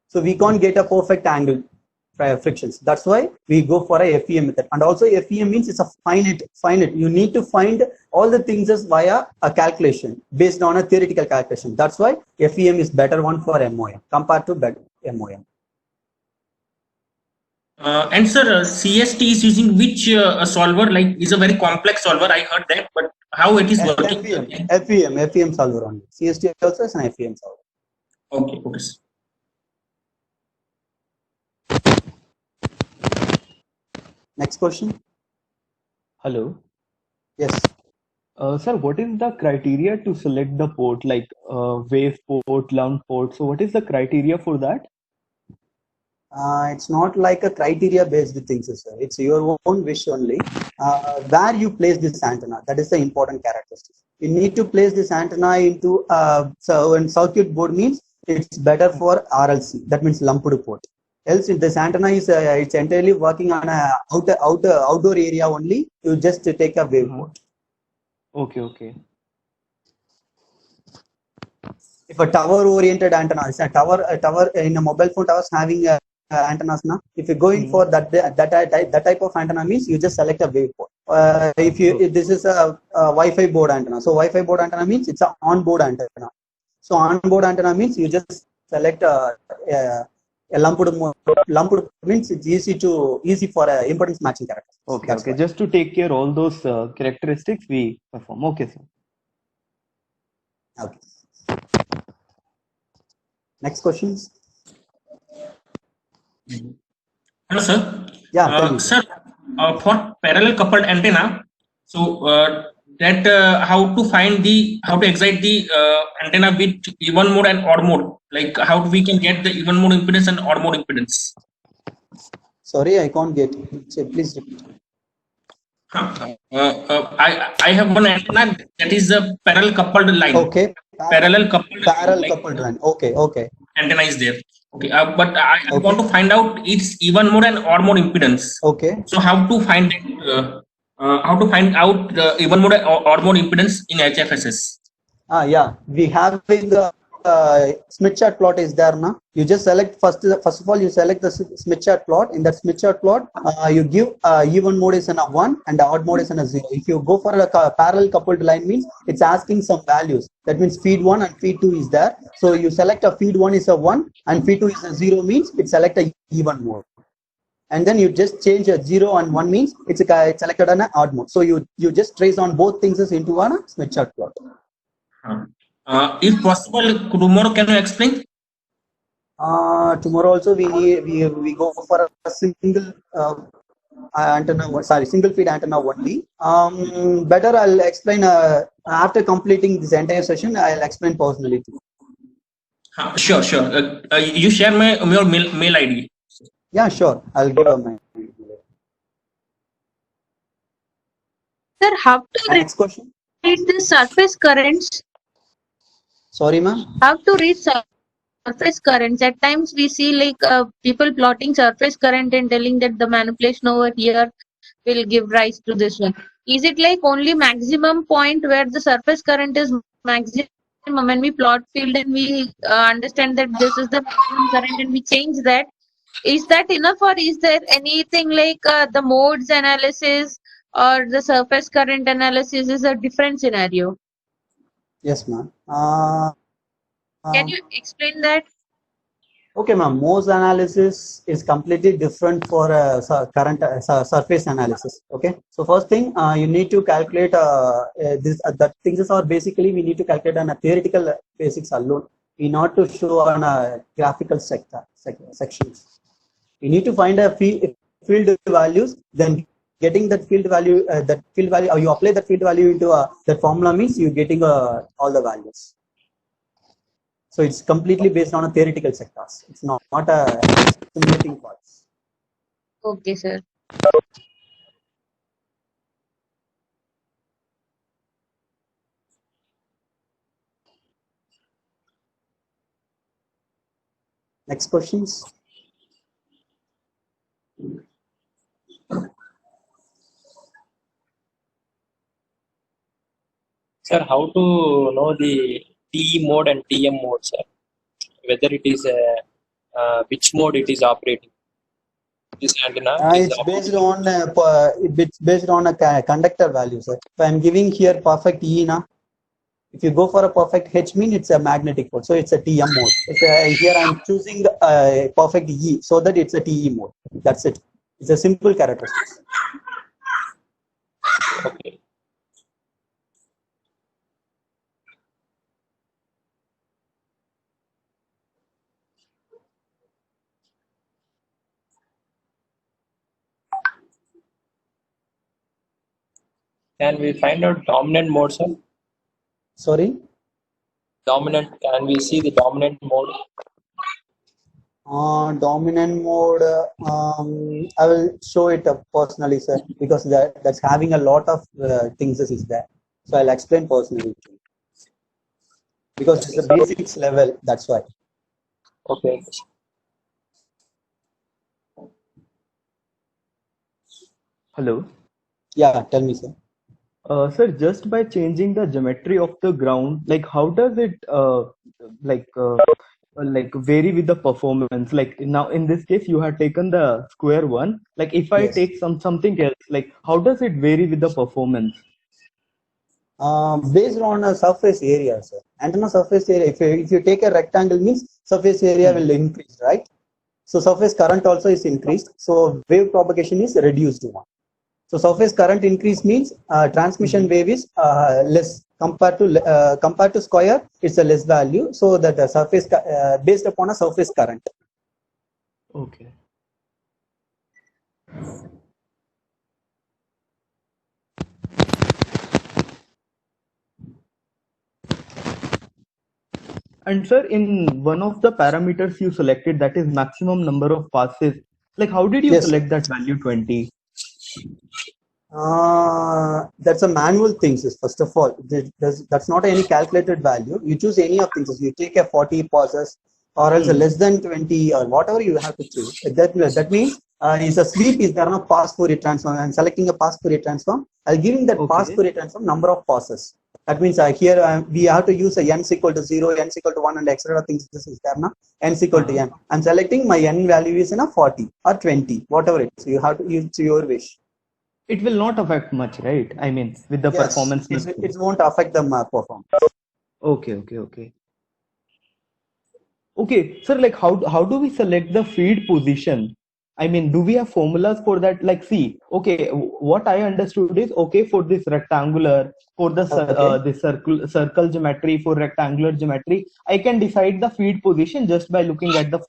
So we can't get a perfect angle frictions. That's why we go for a FEM method. And also FEM means it's a finite. You need to find all the things as via a calculation based on a theoretical calculation. That's why FEM is better one for MOM compared to MOM. And sir, CST is using which solver? Like, is a very complex solver. I heard that, but how it is working? FEM solver only. CST also is an FEM solver. Okay, okay. Sir. Next question. Hello. Yes. Sir, what is the criteria to select the port, like wave port, lump port? So what is the criteria for that? It's not like a criteria based thing, sir. It's your own wish only. Where you place this antenna, that is the important characteristic. You need to place this antenna into so when circuit board means it's better for RLC. That means lumped port. Else, if this antenna is it's entirely working on a outdoor area only, you just take a wave port. Okay, okay. If a tower oriented antenna is a tower in a mobile phone towers having antennas now, if you're going for that type of antenna means you just select a wave port. If this is a Wi-Fi board antenna, so Wi-Fi board antenna means it's an on-board antenna. So on-board antenna means you just select a lumped means it's easy for impedance matching character. Okay, That's okay. why. Just to take care all those characteristics we perform. Okay, sir. Okay. Next questions. Hello, sir. Yeah, tell me. Sir, for parallel coupled antenna, so that how to excite the antenna with even mode and odd mode, like how we can get the even mode impedance and odd mode impedance. Sorry, I can't get it. Please repeat. I have one antenna that is a parallel coupled line. Okay. Parallel coupled line. Okay, okay. Antenna is there. Okay, but I want to find out its even mode and odd mode impedance. Okay. So how to find it? How to find out the even mode or odd mode impedance in HFSS? Yeah, we have in the Smith chart plot is there now. You just select first of all you select the Smith chart plot. In that Smith chart plot, you give even mode is in a 1 and the odd mode is in a 0. If you go for a parallel coupled line means it's asking some values. That means feed 1 and feed 2 is there. So you select a feed 1 is a 1 and feed 2 is a 0 means it select a even mode. And then you just change a 0 and 1 means it's selected on an odd mode. So you just trace on both things into one Smith chart plot. If possible, tomorrow can you explain? Tomorrow also we go for a single antenna. Sorry, single feed antenna only. Better I'll explain after completing this entire session. I'll explain personally too. Sure. You share your mail ID. Yeah, sure. I'll give my. Sir, how to Next question. read the surface currents? Sorry, ma'am. How to read surface currents? At times we see like people plotting surface current and telling that the manipulation over here will give rise to this one. Is it like only maximum point where the surface current is maximum when we plot field and we understand that this is the maximum current and we change that? Is that enough, or is there anything like the modes analysis or the surface current analysis is a different scenario? Yes, ma'am. Can you explain that? Okay, ma'am. Modes analysis is completely different for current surface analysis. Okay. So first thing, you need to calculate the things are basically we need to calculate on a theoretical basics alone. We not to show on a graphical sections. We need to find a field values, then getting that field value, or you apply that field value into that formula means you're getting all the values. So it's completely based on a theoretical sectors. It's not a simulating parts. Okay, sir. Next questions. Sir, how to know the TE mode and TM mode, sir? Whether it is which mode it is operating. This antenna. It's based on a conductor value, sir. If I'm giving here perfect E now, if you go for a perfect H mean it's a magnetic mode, so it's a TM mode. Here I'm choosing perfect E, so that it's a TE mode. That's it. It's a simple characteristics. Okay. Can we find out dominant mode, sir? Sorry? Dominant, can we see the dominant mode? Dominant mode, I will show it personally, sir, because that's having a lot of things is there. So I'll explain personally. Because it's the basics level, that's why. Okay. Hello. Yeah, tell me, sir. Sir, just by changing the geometry of the ground, like how does it like vary with the performance? Like now in this case, you have taken the square one. Like if I Yes. take something else, like how does it vary with the performance? Based on a surface area, sir. Antenna surface area, if you take a rectangle means surface area will increase, right? So surface current also is increased. So wave propagation is reduced one. So surface current increase means transmission wave is less compared to square. It's a less value. So that the surface based upon a surface current. Okay. And sir, in one of the parameters you selected, that is maximum number of passes. Like how did you Yes. select that value 20? That's a manual thing. First of all, that's not any calculated value. You choose any of things. You take a 40 passes or else a less than 20 or whatever you have to choose. That means is a sweep is there no pass Fourier transform. I'm selecting a pass Fourier transform. I'll giving that pass Fourier transform number of passes. That means here we have to use a n is equal to 0, n is equal to 1 and etc. things this is there now. N is equal to n. I'm selecting my n value is in a 40 or 20, whatever it is. You have to use your wish. It will not affect much, right? I mean, with the performance. It won't affect the performance. Okay. Okay, sir, like how do we select the feed position? I mean, do we have formulas for that? Like, see, okay, what I understood is okay for this rectangular, for the this circle geometry, for rectangular geometry, I can decide the feed position just by looking at the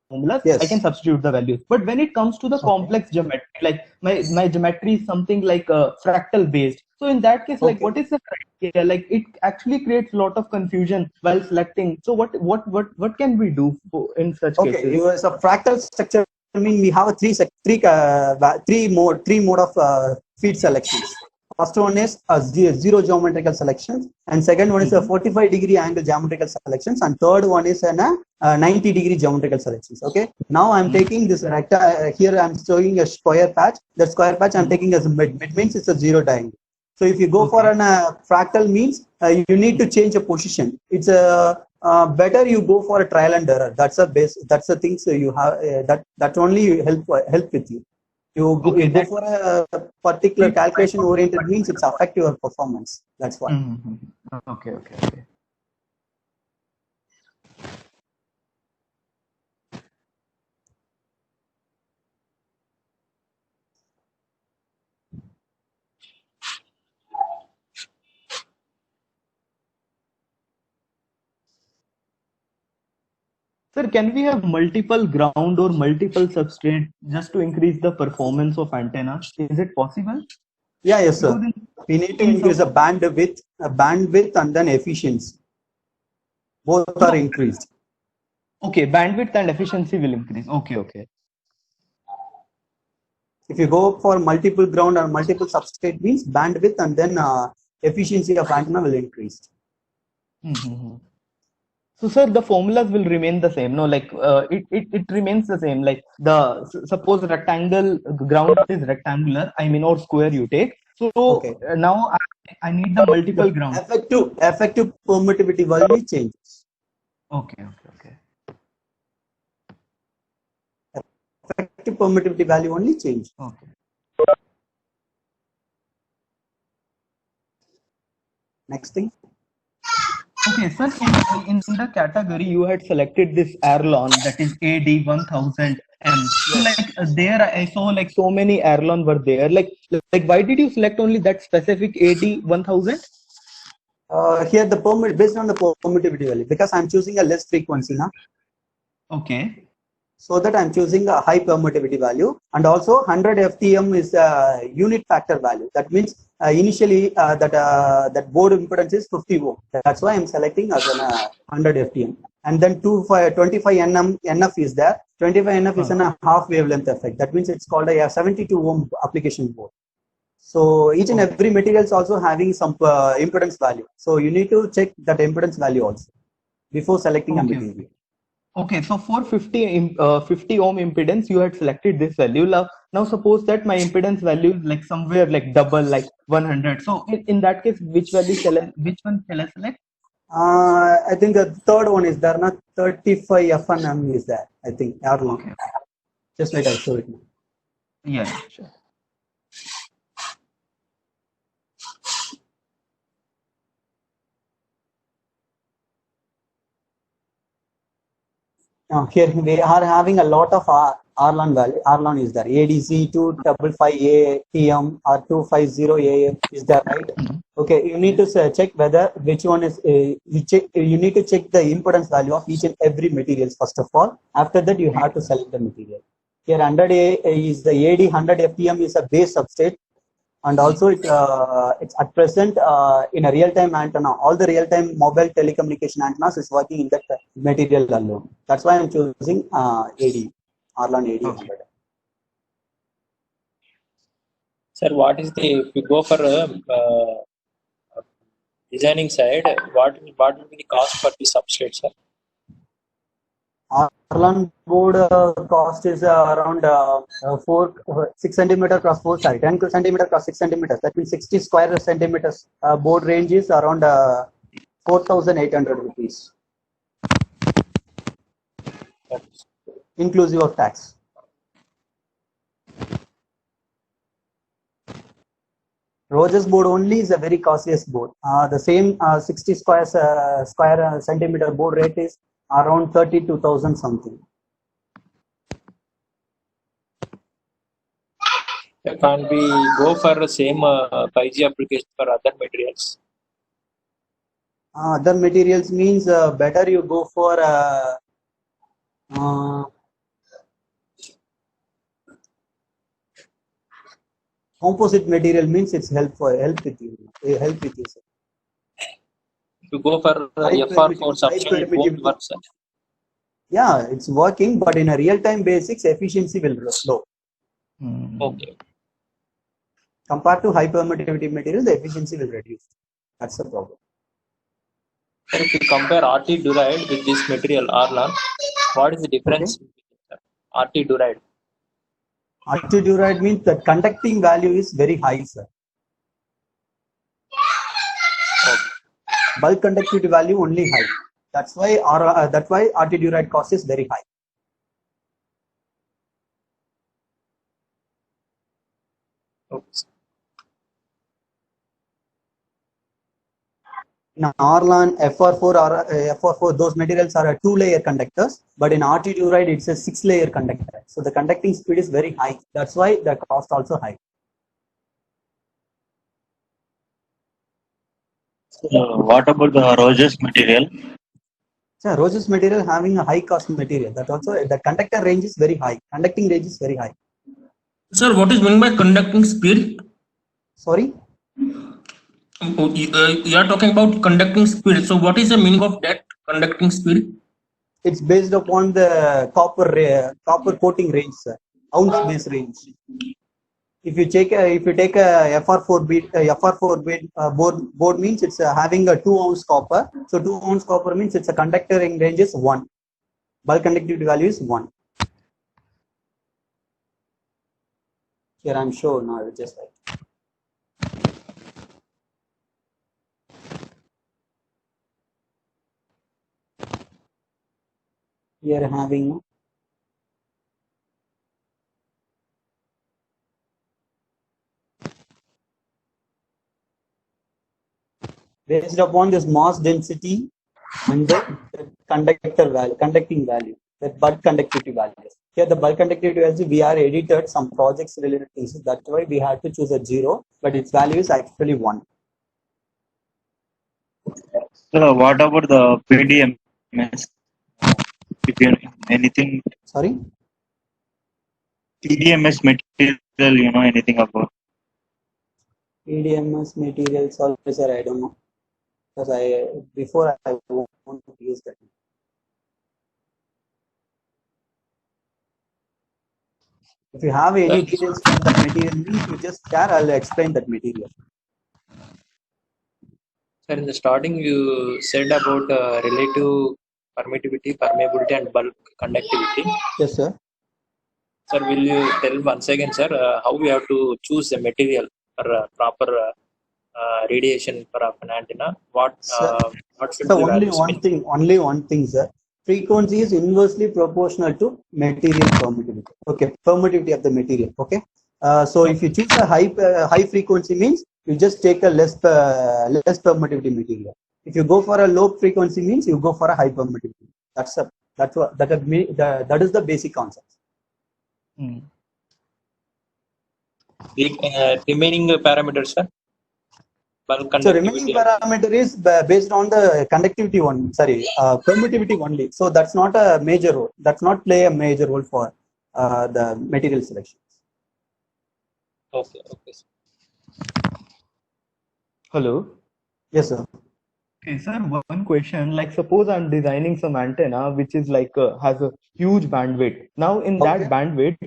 formulas. Yes. I can substitute the values. But when it comes to the complex geometry, like my geometry is something like fractal based. So in that case, like what is the criteria? Like it actually creates a lot of confusion while selecting. So what can we do in such cases? Okay, it's a fractal structure. I mean, we have a three mode of feed selections. First one is a zero geometrical selections, and second one is a 45-degree angle geometrical selections, and third one is a 90-degree geometrical selections. Okay. Now I'm taking this here I'm showing a square patch. That square patch I'm taking as mid means it's a zero diagonal. So if you go for an fractal means you need to change a position. It's a better you go for a trial and error. That's a base. That's the things you have that only help with you. You go for a particular calculation oriented means it's affect your performance. That's why. Okay. Sir, can we have multiple ground or multiple substrate just to increase the performance of antenna? Is it possible? Yeah, yes, sir. We need to increase the bandwidth, and then efficiency. Both are increased. Okay, bandwidth and efficiency will increase. Okay. If you go for multiple ground or multiple substrate means bandwidth and then efficiency of antenna will increase. So, sir, the formulas will remain the same. No, like it remains the same. Like suppose rectangle ground is rectangular. I mean, or square you take. So now I need the multiple ground. Effective permittivity value changes. Okay. Effective permittivity value only change. Okay. Next thing. Okay, sir, in the category you had selected this Arlon, that is AD1000 And so there I saw like so many Arlon were there. Like why did you select only that specific 80 1000? Here the permit based on the permittivity value, because I'm choosing a less frequency now. Okay. So that I'm choosing a high permittivity value, and also 100 FTM is a unit factor value. That means initially that board impedance is 50 ohm. That's why I'm selecting as an 100 FTM. And then 25 NF is there. 25 NF is a half wavelength effect. That means it's called a 72 ohm application board. So each and every material is also having some impedance value. So you need to check that impedance value also before selecting a material. Okay, so for 50 ohm impedance, you had selected this value. Now suppose that my impedance value is like somewhere like double, like 100. So in that case, which one shall I select? I think the third one is there, not 35 FNM is there. I think Arlon. Okay. Just like I showed it now. Yeah, sure. Here we are having a lot of Arlon value. Arlon is there. ADC 255A TM or 250A is there, right? Okay, you need to check whether which one is. You need to check the impedance value of each and every material first of all. After that, you have to select the material. Here 100A is the AD 100 FTM is a base substrate. And also it's at present in a real-time antenna. All the real-time mobile telecommunication antennas is working in that material alone. That's why I'm choosing AD, Arlon AD 100. Sir, what is the, if you go for designing side, what will be the cost for the substrate, sir? Arlon board cost is around 6 centimeter cross 4 side, 10 centimeter cross 6 centimeters. That means 60 square centimeters. Board range is around 4,800 rupees, inclusive of tax. Rogers board only is a very costliest board. The same 60 square centimeter board rate is around 32,000 something. Can't we go for the same 5G application for other materials? Other materials means better you go for composite material, means it's help with you, sir. To go for FR4 substrate, it won't work, sir. Yeah, it's working, but in a real-time basics, efficiency will be slow. Okay. Compared to high permittivity material, the efficiency will reduce. That's the problem. Sir, if you compare RT Duride with this material Arlon, what is the difference? Okay. RT Duride. RT Duride means the conducting value is very high, sir. Okay. Bulk conductivity value only high. That's why RT Duride cost is very high. Okay. In Arlon, FR4, those materials are a 2-layer conductors, but in RT Duride, it's a 6-layer conductor. So the conducting speed is very high. That's why the cost also high. What about the Rogers material? So Rogers material having a high cost material. That also the conductor range is very high. Conducting range is very high. Sir, what is meant by conducting speed? Sorry? You are talking about conducting speed. So what is the meaning of that conducting speed? It's based upon the copper coating range, sir. Ounce base range. If you take a FR4 board means it's having a 2 ounce copper. So 2 ounce copper means it's a conducting range is 1. Bulk conductivity value is 1. Here I'm sure now, just like. Here having based upon this mass density and the conducting value. the bulk conductivity values. Here the bulk conductivity values, we are edited some projects related things. That's why we had to choose a 0, but its value is actually 1. So what about the PDMS? If you anything Sorry? PDMS material, you know anything about? PDMS material, sorry sir, I don't know. Because before I want to use that. If you have any details from that material, you just share, I'll explain that material. Sir, in the starting, you said about relative permittivity, permeability, and bulk conductivity. Yes, sir. Sir, will you tell once again, sir, how we have to choose the material for proper radiation for an antenna? What should So the only values be? only one thing, sir. Frequency is inversely proportional to material permittivity. Okay, permittivity of the material. Okay. So if you choose a high frequency means you just take a less permittivity material. If you go for a low frequency means you go for a high permittivity. That is the basic concept. The remaining parameters, sir. Bulk So remaining parameter is based on the conductivity one. Sorry, permittivity only. So that's not a major role. That's not play a major role for the material selection. Okay. Okay. Hello. Yes, sir. Okay, sir, one question. Like, suppose I'm designing some antenna which is like has a huge bandwidth. Now in that bandwidth,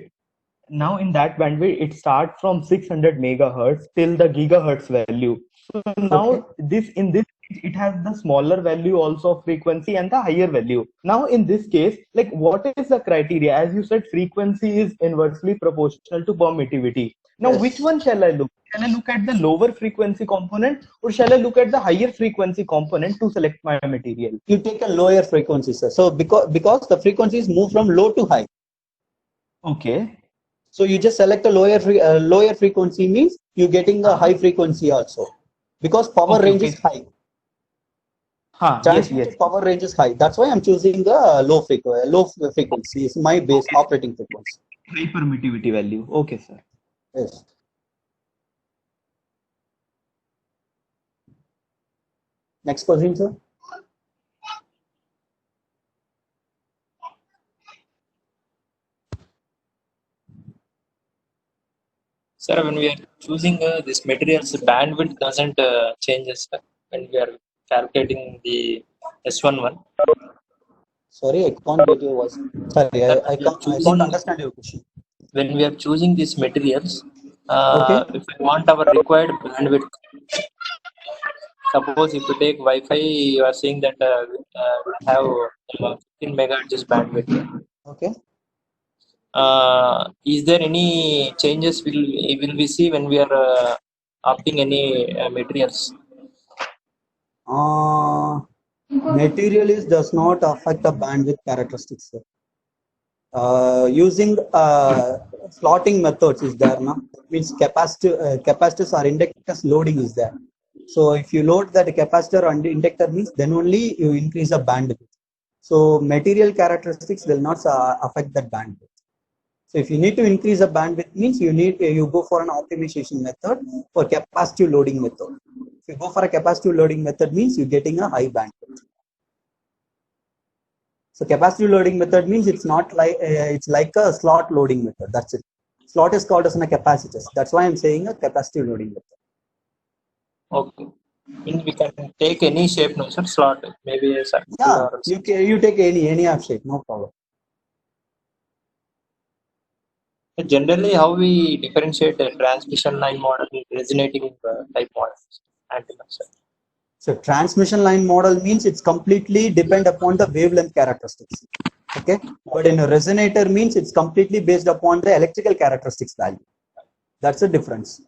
it starts from 600 megahertz till the gigahertz value. So now in this it has the smaller value also of frequency and the higher value. Now in this case, like what is the criteria? As you said, frequency is inversely proportional to permittivity. Now which one shall I look? Shall I look at the lower frequency component or shall I look at the higher frequency component to select my material? You take a lower frequency, sir. So because the frequencies move from low to high. Okay. So you just select a lower frequency means you're getting a high frequency also, because power range is high. Transmitted power range is high. That's why I'm choosing the low frequency. Is my base operating frequency. High permittivity value. Okay, sir. Yes. Next question, sir. Sir, when we are choosing this material's bandwidth doesn't change when we are calculating the S11. Sorry, I can't get your voice. Sorry, I can't understand your question. When we are choosing these materials, if we want our required bandwidth, suppose if you take Wi-Fi, you are saying that we have 15 megahertz bandwidth. Okay. Is there any changes will we see when we are opting any materials? Material does not affect the bandwidth characteristics, sir. Using slotting methods is there now. Means capacitors or inductors loading is there. So if you load that capacitor and inductor means then only you increase the bandwidth. So material characteristics will not affect that bandwidth. So if you need to increase the bandwidth means you go for an optimization method for capacitive loading method. If you go for a capacitive loading method means you're getting a high bandwidth. So capacitive loading method means it's not like it's like a slot loading method. That's it. Slot is called as a capacitor. That's why I'm saying a capacitive loading method. Okay. We can take any shape, no sir, slot, maybe a circle. Yeah, you take any of shape, no problem. Generally, how we differentiate a transmission line model and resonating type model antenna, sir? So transmission line model means it's completely depend upon the wavelength characteristics. Okay, but in a resonator means it's completely based upon the electrical characteristics value. That's the difference.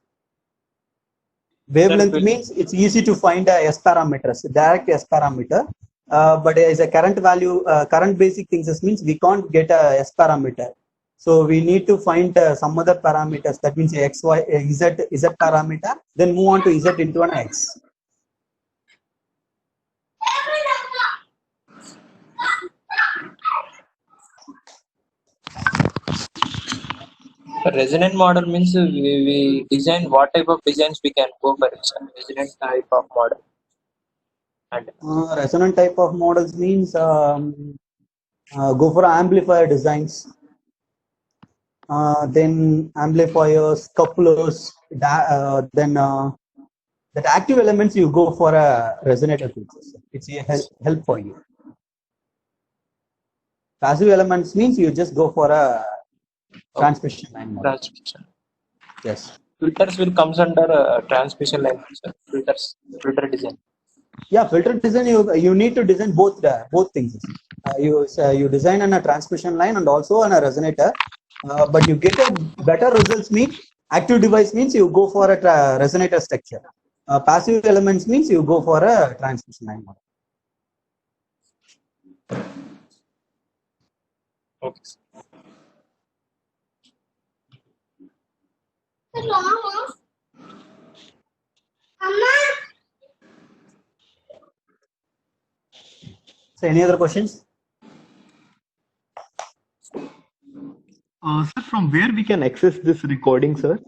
Wavelength means it's easy to find a S parameters, direct S parameter. But as a current value, current basic things means we can't get a S parameter. So we need to find some other parameters. That means X, Y, Z parameter. Then move on to Z into an X. The resonant model means we design what type of designs we can go for. It's a resonant type of model. And Resonant type of models means go for amplifier designs. Then amplifiers, couplers, then that active elements you go for a resonator filters. It's a help for you. Passive elements means you just go for a transmission line model. Transmission. Yes. Filters will comes under transmission line. Filters, filter design. Yeah, filter design. You need to design both things. You design on a transmission line and also on a resonator. But you get a better results means active device means you go for a resonator structure. Passive elements means you go for a transmission line model. Okay. So any other questions? Sir, from where we can access this recording, sir?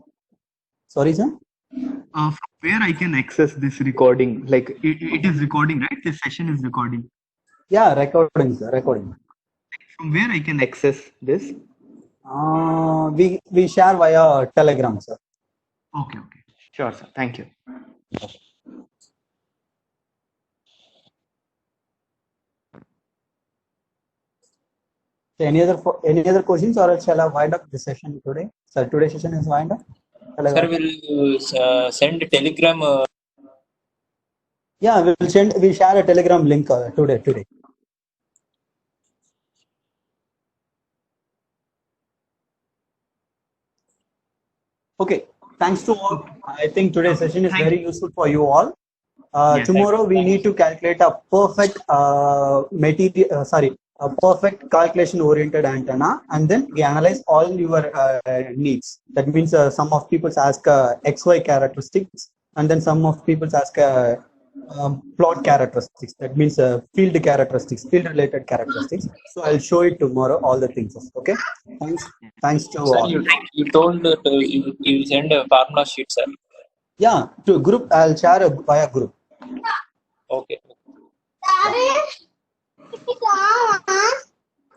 Sorry, sir? From where I can access this recording? Like it is recording, right? This session is recording. Yeah, recording, sir. Recording. From where I can access this? We share via Telegram, sir. Okay. Sure, sir. Thank you. So any other questions, or shall I wind up the session today? Sir, today's session is wind up. Sir, will send Telegram. Yeah, we'll share a Telegram link today. Okay, thanks to all. I think today's session is very useful for you all. Yes, Tomorrow we need to calculate a perfect a perfect calculation oriented antenna, and then we analyze all your needs. That means some of people ask XY characteristics, and then some of people ask plot characteristics. That means field characteristics, field related characteristics. So I'll show it tomorrow, all the things. Okay. Thanks to Sir, all. you told you will send a formula sheet, sir. Yeah, to a group. I'll share via group. Okay.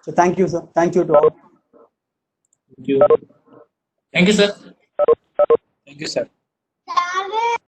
So thank you, sir. Thank you to all. Thank you. Thank you, sir. Thank you, sir.